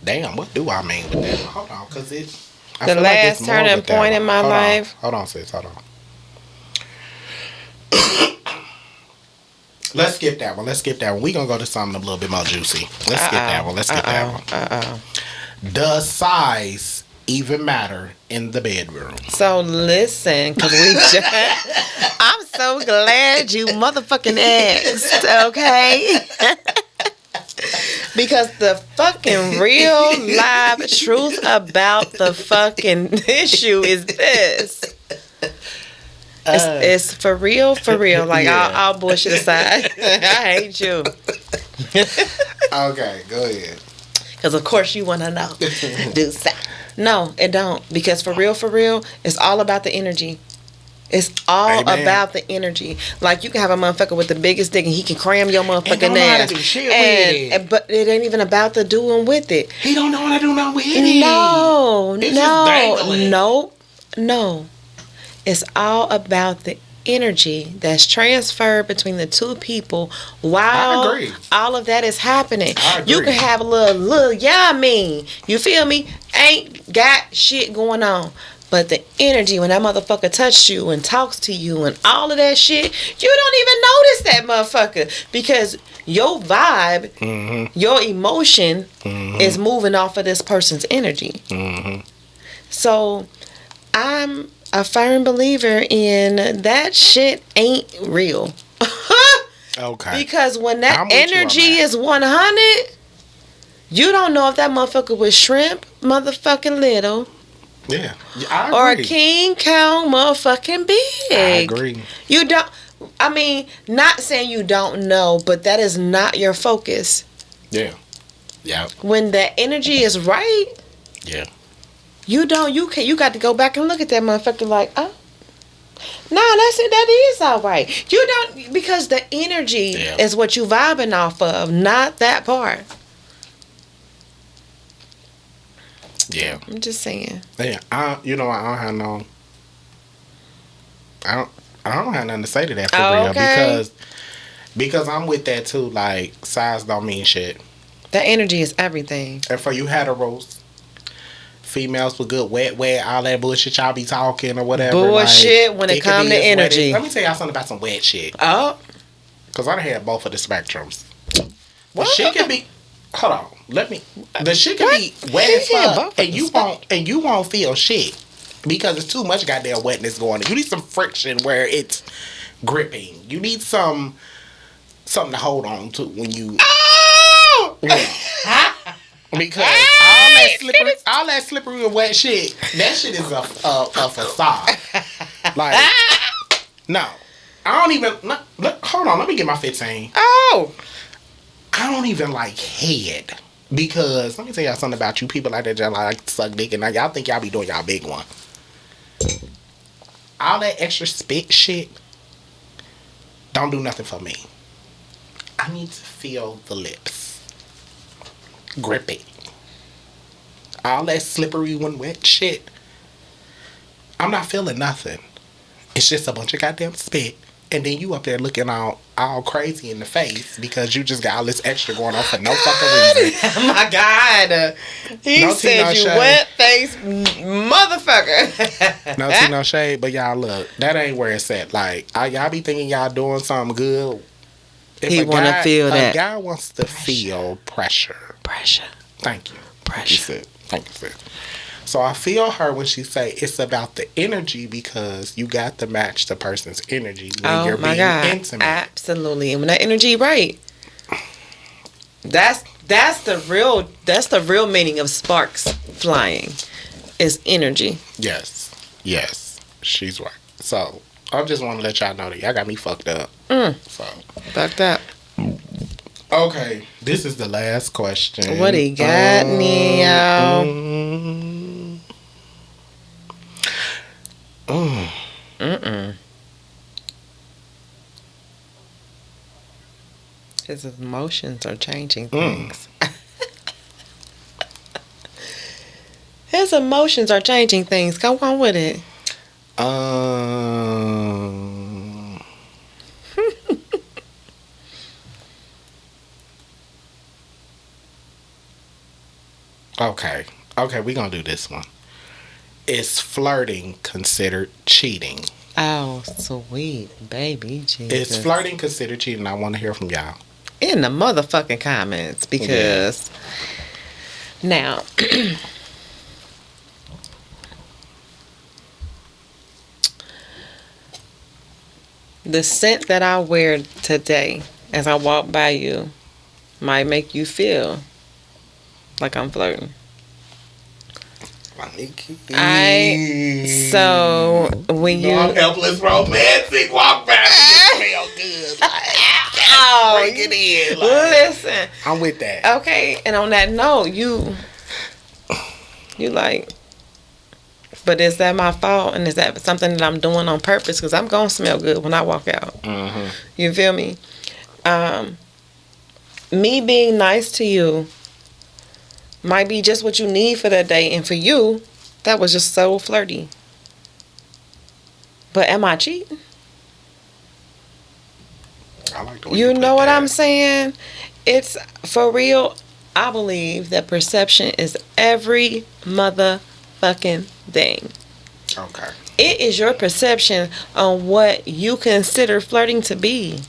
damn, what do I mean with that? Hold on, because it's... The last turning point in my life? Hold on, sis, hold on. Let's skip that one. We're going to go to something a little bit more juicy. Let's skip that one. Does size even matter in the bedroom? So listen, because I'm so glad you motherfucking asked, okay? Because the fucking real live truth about the fucking issue is this. It's for real. Like, yeah. I'll bullshit aside. I hate you. Okay, go ahead. Because, of course, you want to know. Do so. No, it don't. Because for real, it's all about the energy. It's all about the energy. Like, you can have a motherfucker with the biggest dick and he can cram your motherfucking ass. But it ain't even about the doing with it. He don't know how to do nothing with it. No. It's all about the energy that's transferred between the two people while all of that is happening. You can have a little yummy. You feel me? Ain't got shit going on. But the energy when that motherfucker touched you and talks to you and all of that shit, you don't even notice that motherfucker. Because your vibe, your emotion is moving off of this person's energy. So I'm a firm believer in that shit ain't real. Okay. Because when that energy is 100, you don't know if that motherfucker was shrimp motherfucking little. Yeah. I agree. Or a king cow motherfucking big. I agree. You don't, I mean, not saying you don't know, but that is not your focus. Yeah. Yeah. When that energy is right. Yeah. You got to go back and look at that motherfucker like, oh, no, that is all right. You don't, because the energy is what you vibing off of, not that part. Yeah. I'm just saying. Yeah, I don't have nothing to say to that for real because I'm with that too. Like, size don't mean shit. That energy is everything. And for you heteros, females with good wet, all that bullshit y'all be talking or whatever. Bullshit like, when it comes to energy. Let me tell y'all something about some wet shit. Oh. Because I done had both of the spectrums. What? The shit can be... Hold on. The shit can be wet as fuck and you won't feel shit. Because it's too much goddamn wetness going on. You need some friction where it's gripping. You need something to hold on to when you. Oh! Yeah. Because all that slippery and wet shit, that shit is a facade. Like, no. I don't even. Look, hold on, let me get my 15. Oh! I don't even like head. Because, let me tell y'all something about you people like that y'all like to suck dick and y'all think y'all be doing y'all big one. All that extra spit shit don't do nothing for me. I need to feel the lips. Grip it. All that slippery when wet shit. I'm not feeling nothing. It's just a bunch of goddamn spit. And then you up there looking all crazy in the face because you just got all this extra going on for no fucking reason. Oh my God. He No tea, said no you shade. wet face motherfucker. No tea, no shade, but y'all look, that ain't where it's at. Like, y'all be thinking y'all doing something good. If He want to feel that. A guy wants to feel pressure. Pressure. Thank you. Pressure. Thank you, sis. So I feel her when she say it's about the energy because you got to match the person's energy when you're being intimate. Absolutely. And when that energy right, that's the real meaning of sparks flying is energy. Yes. She's right. So I just want to let y'all know that y'all got me fucked up. So Fucked up. okay, this is the last question. What he got, Neo? His emotions are changing things. His emotions are changing things. Go on with it. Okay, we gonna do this one. Is flirting considered cheating? Oh, sweet baby Jesus. Is flirting considered cheating? I want to hear from y'all. In the motherfucking comments because now the scent that I wear today as I walk by you might make you feel like I'm flirting. So when you helpless romantic walk back, you feel good. Break it in. Listen, I'm with that. okay, and on that note, you like, but is that my fault? And is that something that I'm doing on purpose? Because I'm gonna smell good when I walk out. Mm-hmm. You feel me? Me being nice to you might be just what you need for that day, and for you, that was just so flirty. But am I cheating? I like the way You know what that. I'm saying? It's for real. I believe that perception is every motherfucking thing. Okay. It is your perception on what you consider flirting to be.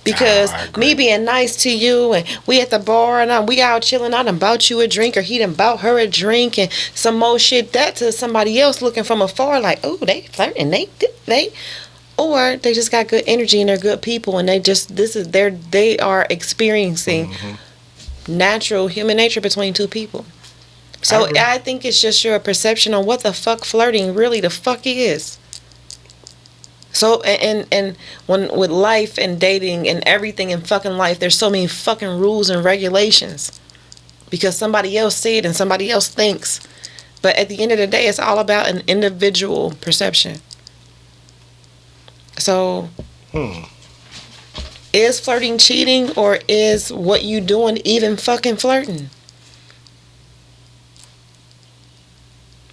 Because I agree. me being nice to you and we at the bar and we out chilling, I done bought you a drink or he done bought her a drink and some more shit, that to somebody else looking from afar like, oh, they flirting, they or they just got good energy and they're good people and they are experiencing natural human nature between two people. So I think it's just your perception on what the fuck flirting really the fuck is. So and when with life and dating and everything in fucking life, there's so many fucking rules and regulations because somebody else said and somebody else thinks. But at the end of the day, it's all about an individual perception. So, is flirting cheating or is what you doing even fucking flirting?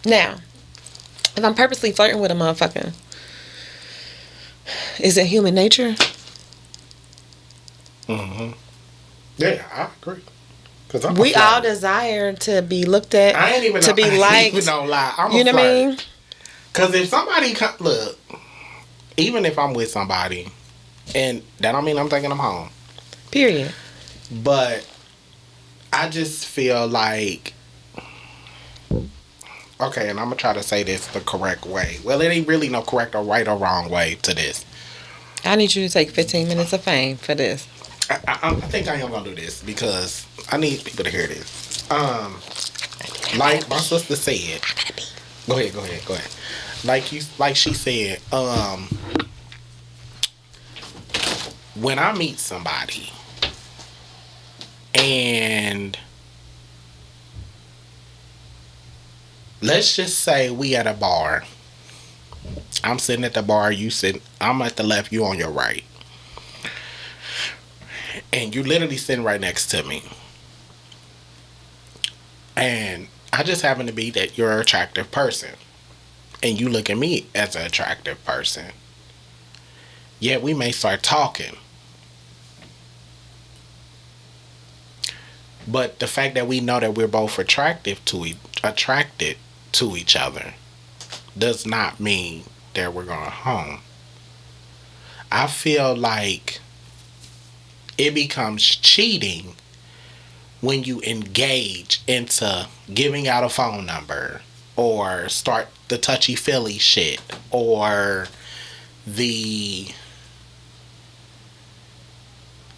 Now, if I'm purposely flirting with a motherfucker, is it human nature? Yeah, I agree. Cause We all desire to be looked at, I ain't even to be liked. Even don't lie. I'm You know what I mean? Because if somebody look, even if I'm with somebody, and that don't mean I'm thinking I'm home. Period. But I just feel like Okay, and I'm gonna try to say this the correct way. Well, it ain't really no correct or right or wrong way to this. I need you to take 15 minutes of fame for this. I think I am gonna do this because I need people to hear this. Like my sister said. Go ahead. Like she said, when I meet somebody and let's just say we at a bar. I'm sitting at the bar, I'm at the left, you on your right. And you literally sitting right next to me. And I just happen to be that you're an attractive person. And you look at me as an attractive person. Yeah, we may start talking. But the fact that we know that we're both attracted to each other does not mean that we're going home. I feel like it becomes cheating when you engage into giving out a phone number or start the touchy-feely shit or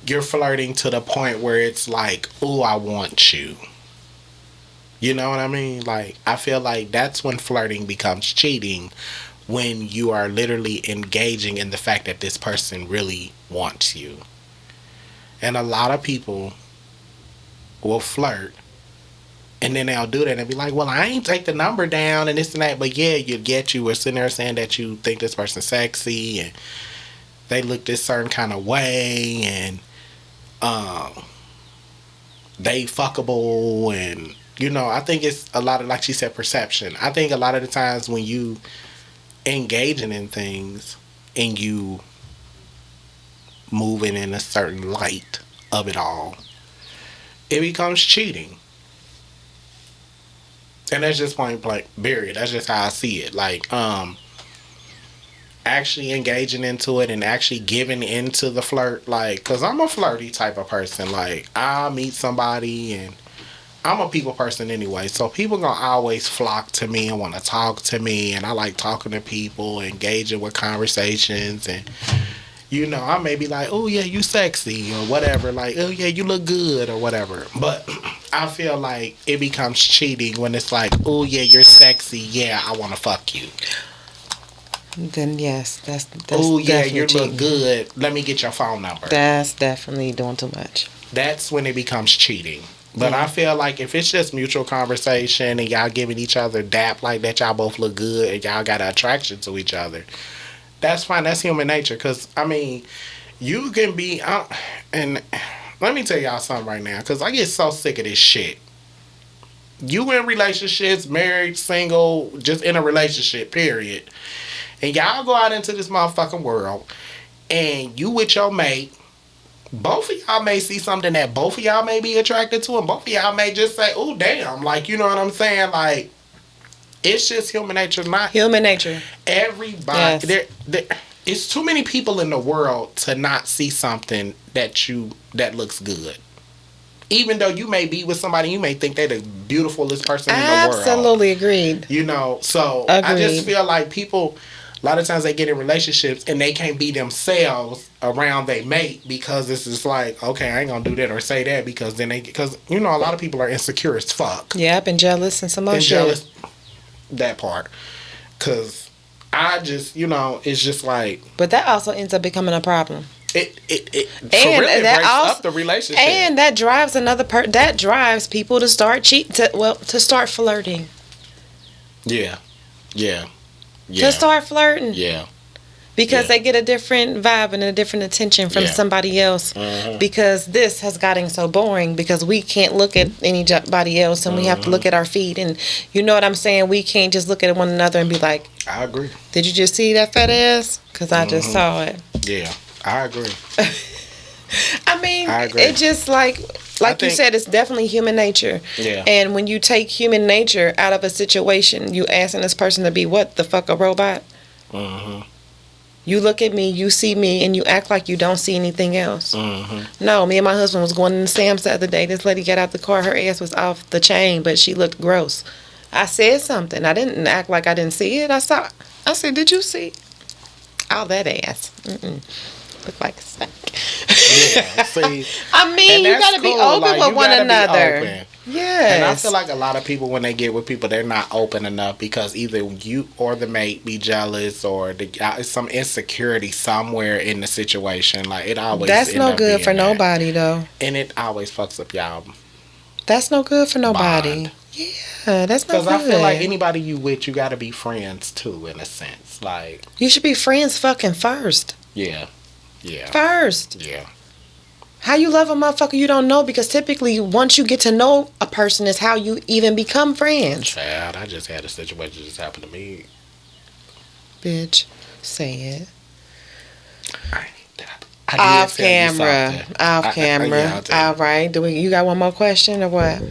you're flirting to the point where it's like, ooh, I want you. You know what I mean? Like, I feel like that's when flirting becomes cheating, when you are literally engaging in the fact that this person really wants you. And a lot of people will flirt, and then they'll do that and be like, well, I ain't take the number down and this and that. But yeah, you were sitting there saying that you think this person's sexy and they look this certain kind of way and they fuckable, and you know, I think it's a lot of, like she said, perception. I think a lot of the times when you engaging in things and you moving in a certain light of it all, it becomes cheating. And that's just point blank, period. That's just how I see it. Like, actually engaging into it and actually giving into the flirt, like, because I'm a flirty type of person. Like, I'll meet somebody, and I'm a people person anyway, so people gonna always flock to me and want to talk to me, and I like talking to people, engaging with conversations, and you know, I may be like, oh yeah, you sexy or whatever, like, oh yeah, you look good or whatever. But I feel like it becomes cheating when it's like, oh yeah, you're sexy, yeah, I want to fuck you. Then yes, that's oh yeah, you cheating. look good, let me get your phone number. That's definitely doing too much. That's when it becomes cheating. But I feel like if it's just mutual conversation and y'all giving each other dap like that, y'all both look good and y'all got an attraction to each other, that's fine. That's human nature. Because, I mean, you can be... and let me tell y'all something right now, because I get so sick of this shit. You in relationships, married, single, just in a relationship, period. And y'all go out into this motherfucking world and you with your mate, both of y'all may see something that both of y'all may be attracted to, and both of y'all may just say, oh, damn. Like, you know what I'm saying? Like, it's just human nature. Not human nature. Everybody. Yes. It's too many people in the world to not see something that looks good. Even though you may be with somebody, you may think they're the beautifulest person in the world. Absolutely agreed. You know, so agreed. I just feel like people... A lot of times they get in relationships and they can't be themselves around their mate because it's just like, okay, I ain't gonna do that or say that because you know, a lot of people are insecure as fuck. Yeah, I've been jealous and some more shit. Jealous, that part. Because I just, you know, it's just like. But that also ends up becoming a problem. It breaks up the relationship. And that drives that drives people to start to start flirting. Yeah. To start flirting. Yeah. Because they get a different vibe and a different attention from somebody else. Mm-hmm. Because this has gotten so boring because we can't look at anybody else and we have to look at our feet. And you know what I'm saying? We can't just look at one another and be like, I agree. Did you just see that fat ass? Because I just saw it. Yeah, I agree. I mean, it just like you said, it's definitely human nature. Yeah. And when you take human nature out of a situation, you asking this person to be what the fuck, a robot? Mm-hmm. You look at me, you see me, and you act like you don't see anything else. Mm-hmm. No, me and my husband was going to Sam's the other day. This lady got out the car, her ass was off the chain, but she looked gross. I said something. I didn't act like I didn't see it. I said, did you see? All that ass. Look like a snack. Yeah, see. I mean, you gotta be open Like, with one another. Open. Yes. And I feel like a lot of people, when they get with people, they're not open enough because either you or the mate be jealous or some insecurity somewhere in the situation. Like, it always That's no good for that. nobody, though. And it always fucks up y'all. That's no good for nobody. Bond. Yeah, that's not good. Because I feel like anybody you with, you got to be friends too, in a sense. Like, you should be friends fucking first. Yeah. Yeah. First. Yeah. How you love a motherfucker you don't know, because typically once you get to know a person is how you even become friends. Child, I just had a situation just happen to me. Bitch, say it. I Off camera. Off camera. Yeah, all right. You got one more question or what?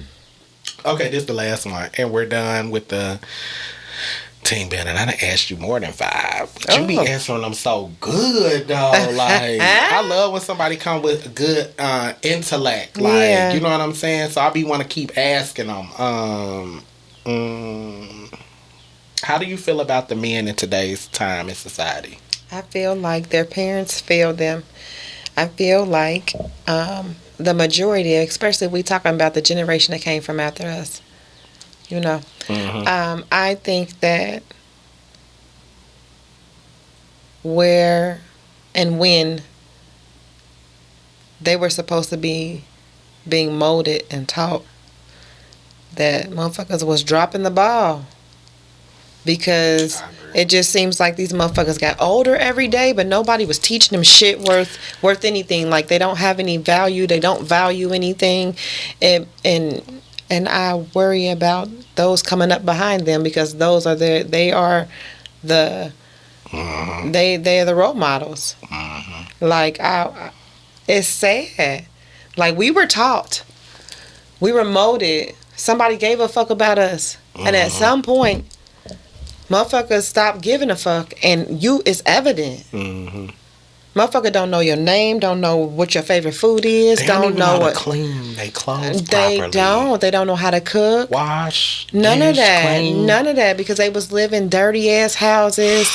Okay, this is the last one. And we're done with the team building. I done asked you more than 5. But you be answering them so good, though. Like, I love when somebody come with good intellect. Like, you know what I'm saying? So I be want to keep asking them. How do you feel about the men in today's time in society? I feel like their parents failed them. I feel like the majority, especially if we talking about the generation that came from after us, you know, I think that where and when they were supposed to be being molded and taught, that motherfuckers was dropping the ball. Because it just seems like these motherfuckers got older every day, but nobody was teaching them shit worth anything. Like, they don't have any value. They don't value anything. And I worry about those coming up behind them, because those are they are the role models. Like, it's sad. Like, we were taught, we were molded. Somebody gave a fuck about us, and at some point, motherfuckers stopped giving a fuck, and it's evident. Motherfucker don't know your name, don't know what your favorite food is, they don't know what to clean they clothes they properly. They don't know how to cook, wash, none of that, clean. none of that, because they was living dirty ass houses.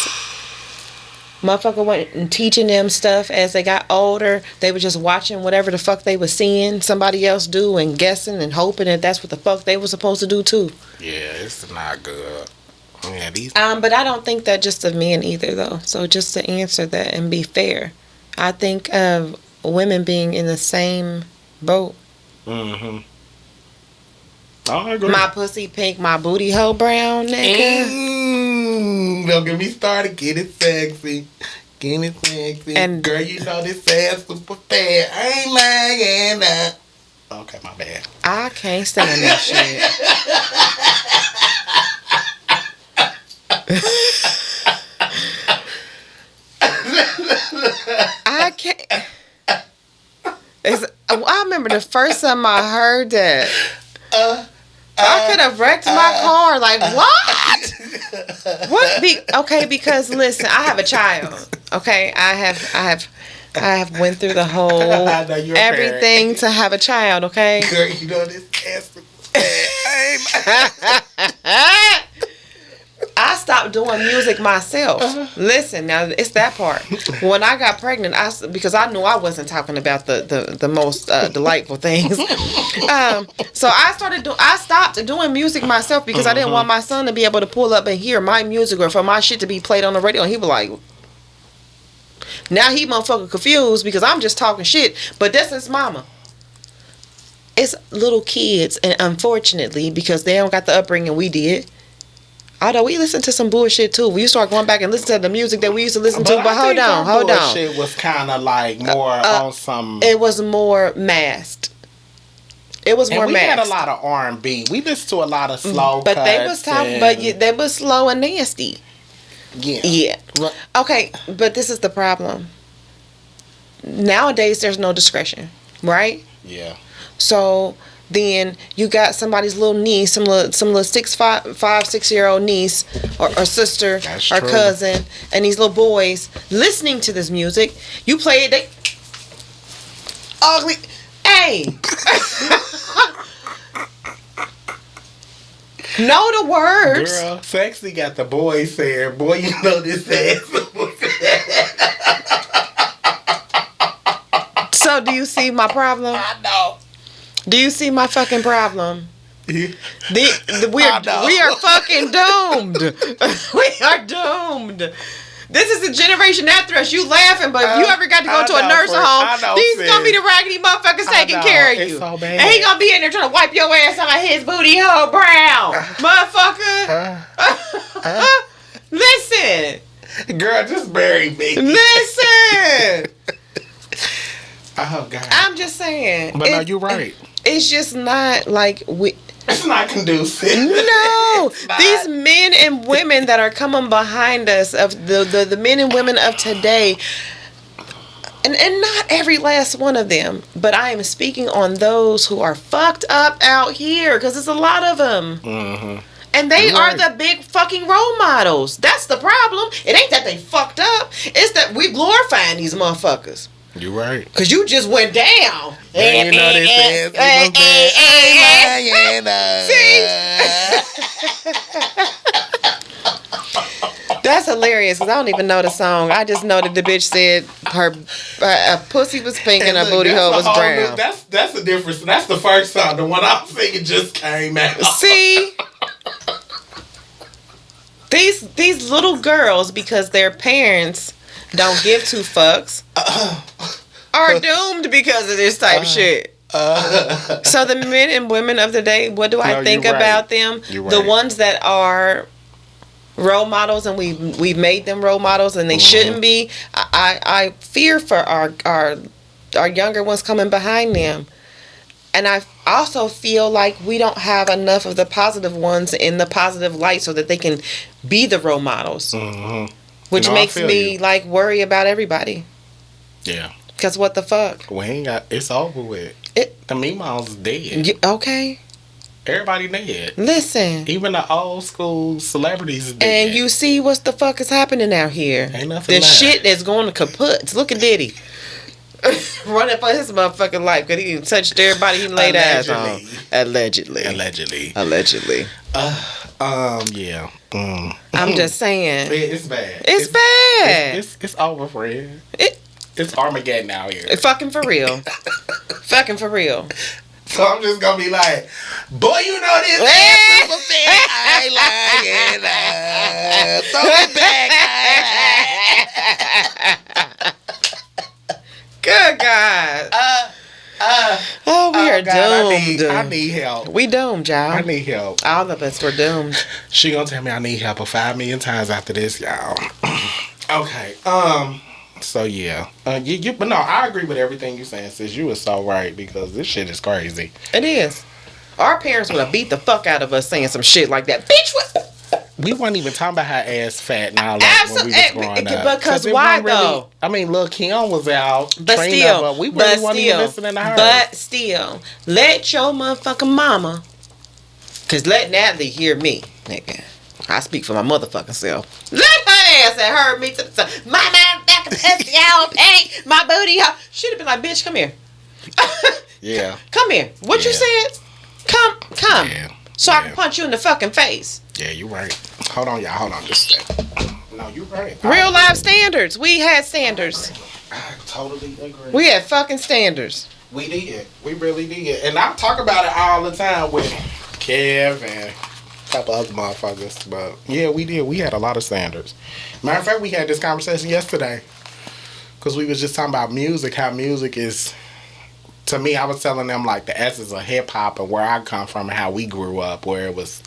Motherfucker went and teaching them stuff as they got older. They were just watching whatever the fuck they was seeing somebody else do and guessing and hoping that that's what the fuck they were supposed to do too. Yeah, it's not good. Yeah, but I don't think that just of men either, though. So just to answer that and be fair, I think of women being in the same boat. I agree. My pussy pink, my booty hole brown, nigga. Don't get me started. Get it sexy. Get it sexy. And girl, you know this ass super fat. I ain't lying. Okay, my bad. I can't stand that shit. I can't. I remember the first time I heard that. I could have wrecked my car. Like, what? What? Okay, because listen, I have a child. Okay, I have went through the whole everything to have a child. Okay. Girl, you know this ass. I stopped doing music myself. Listen, now it's that part. When I got pregnant, because I knew I wasn't talking about the most delightful things. So I stopped doing music myself because I didn't want my son to be able to pull up and hear my music or for my shit to be played on the radio. And he was like, now he motherfucking confused because I'm just talking shit. But that's his mama. It's little kids, and unfortunately, because they don't got the upbringing we did. Although we listen to some bullshit too. We start going back and listen to the music that we used to listen to. But hold on. Bullshit was kind of like more on some. It was more masked. It was more masked. We had a lot of R&B. We listened to a lot of slow. But they was talking. But they was slow and nasty. Yeah. Okay, but this is the problem. Nowadays, there's no discretion, right? Yeah. So then you got somebody's little niece, some little 6-year-old niece or sister or cousin, and these little boys listening to this music. You play it, they ugly. Hey. Know the words. Girl, Sexy got the boys saying, boy, you know this ass. So do you see my problem? I know. Do you see my fucking problem? Yeah. We are fucking doomed. We are doomed. This is the generation after us. You laughing, but if you ever got to go to a nursing home, these gonna be the raggedy motherfuckers taking care of you. It's so bad. And he gonna be in there trying to wipe your ass on his booty hole brown. Motherfucker. Listen. Girl, just bury me. Listen. Oh, God. I'm just saying. But no, you're right. It's just not like It's not conducive. No, these men and women that are coming behind us, of the men and women of today, and not every last one of them, but I am speaking on those who are fucked up out here, because there's a lot of them. Mm-hmm. And they are the big fucking role models. That's the problem. It ain't that they fucked up. It's that we glorifying these motherfuckers. You're right. Because you just went down. And you know this See? That's hilarious, because I don't even know the song. I just know that the bitch said her pussy was pink and her booty hole was brown. That's the difference. That's the first song. The one I'm singing just came out. See? These little girls, because their parents don't give two fucks, are doomed because of this type shit. So the men and women of the day, what do I think about them? The ones that are role models, and we've made them role models, and they shouldn't be. I fear for our younger ones coming behind them. And I also feel like we don't have enough of the positive ones in the positive light so that they can be the role models. Mm-hmm. Which makes me like worry about everybody. Yeah. Because what the fuck? We ain't got, it's over with. The Meemaw's dead. Okay. Everybody dead. Listen. Even the old school celebrities dead. And you see what the fuck is happening out here. Ain't nothing The shit that's going to kaputs. Look at Diddy. Running for his motherfucking life because he touched everybody he laid eyes on. Allegedly. Yeah. I'm just saying. It's bad. It's bad. It's over, friend. It's Armageddon out here. Fucking for real. Fucking for real. So I'm just gonna be like, boy, you know this ass super thing. I like it. Throw it back. Good God. We are doomed. I need help. We doomed, y'all. I need help. All of us were doomed. She gonna tell me I need help 5 million times after this, y'all. Okay. So yeah. But no, I agree with everything you're saying, sis. You were so right, because this shit is crazy. It is. Our parents would have beat the fuck out of us saying some shit like that. Bitch, what? We weren't even talking about her ass fat and all that when we was growing up. Because why though? I mean, Lil' Kim was out. But still, but we really wasn't even listening to her. But still, let your motherfucking mama, because let Natalie hear me, nigga. I speak for my motherfucking self. Let her ass that heard me. My motherfucking pussy out, ain't my booty hole. She'd have been like, bitch, come here. Yeah. Come here. What you said? Come. Yeah. So I can punch you in the fucking face. Yeah, you right. Hold on, y'all. Hold on just a second. No, you right. Real life standards. We had standards. I totally agree. We had fucking standards. We did. We really did. And I talk about it all the time with Kev and a couple other motherfuckers. But yeah, we did. We had a lot of standards. Matter of fact, we had this conversation yesterday. Because we was just talking about music. How music is... To me, I was telling them like the essence of hip hop and where I come from and how we grew up, where it was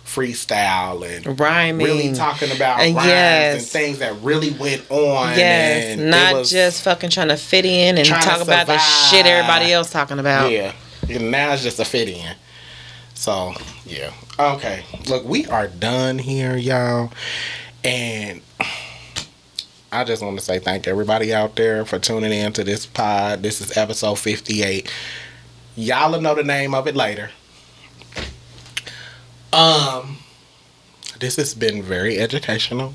freestyle and rhyming, really talking about rhymes and things that really went on. Yes, and not just fucking trying to fit in and talk about the shit everybody else talking about. Yeah, and now it's just a fit in. So yeah, okay. Look, we are done here, y'all, and I just want to say thank everybody out there for tuning in to this pod. This is episode 58. Y'all will know the name of it later. This has been very educational.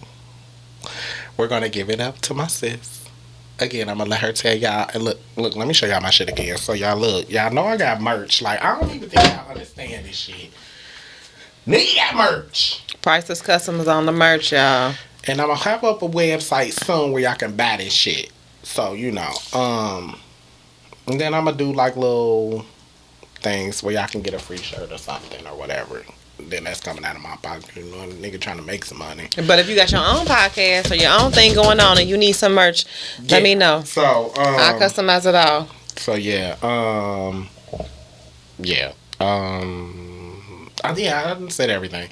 We're going to give it up to my sis. Again, I'm going to let her tell y'all. And look, let me show y'all my shit again. So y'all look. Y'all know I got merch. Like, I don't even think y'all understand this shit. Need that merch. Priceless Customs on the merch, y'all. And I'm gonna have up a website soon where y'all can buy this shit. So, you know, and then I'm gonna do like little things where y'all can get a free shirt or something or whatever. Then that's coming out of my pocket. You know, nigga trying to make some money. But if you got your own podcast or your own thing going on and you need some merch, let me know. So, I'll customize it all. So yeah, yeah, I didn't say everything.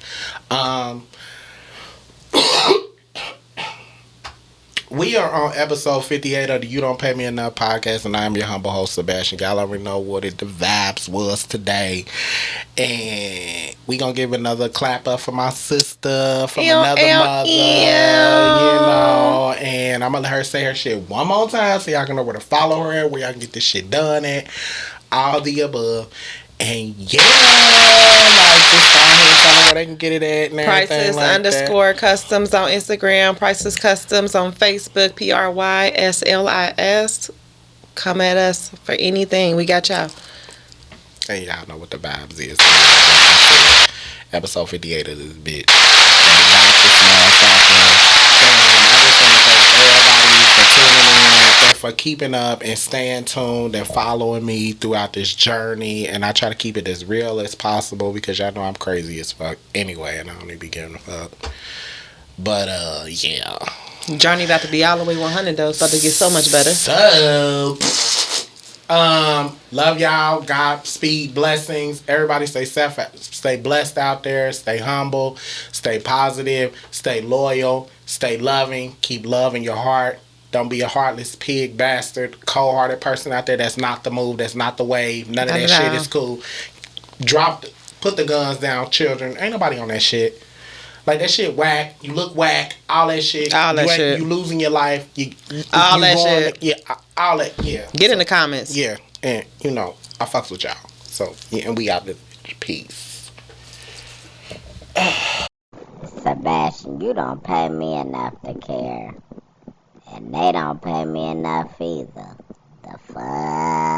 We are on episode 58 of the You Don't Pay Me Enough podcast, and I am your humble host, Sebastian. Y'all already know what the vibes was today. And we gonna give another clap up for my sister from another mother, you know. And I'm gonna let her say her shit one more time so y'all can know where to follow her at, where y'all can get this shit done at, all the above. And yeah, like just down here telling where they can get it at and everything Priceless _ customs on Instagram, Priceless Customs on Facebook, PRYSLIS. Come at us for anything. We got y'all. And y'all know what the vibes is. Episode 58 of this bitch. And I just want to thank everybody for tuning in and for keeping up and staying tuned and following me throughout this journey. And I try to keep it as real as possible because y'all know I'm crazy as fuck anyway, and I don't even be giving a fuck. But yeah. Journey about to be all the way 100 though. It's about to get so much better. So love y'all. Godspeed, blessings. Everybody stay safe, stay blessed out there. Stay humble, stay positive, stay loyal, stay loving. Keep love in your heart. Don't be a heartless pig, bastard, cold-hearted person out there. That's not the move. That's not the wave. None of that shit is cool. Put the guns down, children. Ain't nobody on that shit. Like, that shit whack. You look whack. All that shit. You losing your life. All that shit. Yeah, all that. Yeah. Get in the comments. Yeah, and you know I fucks with y'all. So yeah, and we out this peace. Sebastian, you don't pay me enough to care. And they don't pay me enough either. The fuck?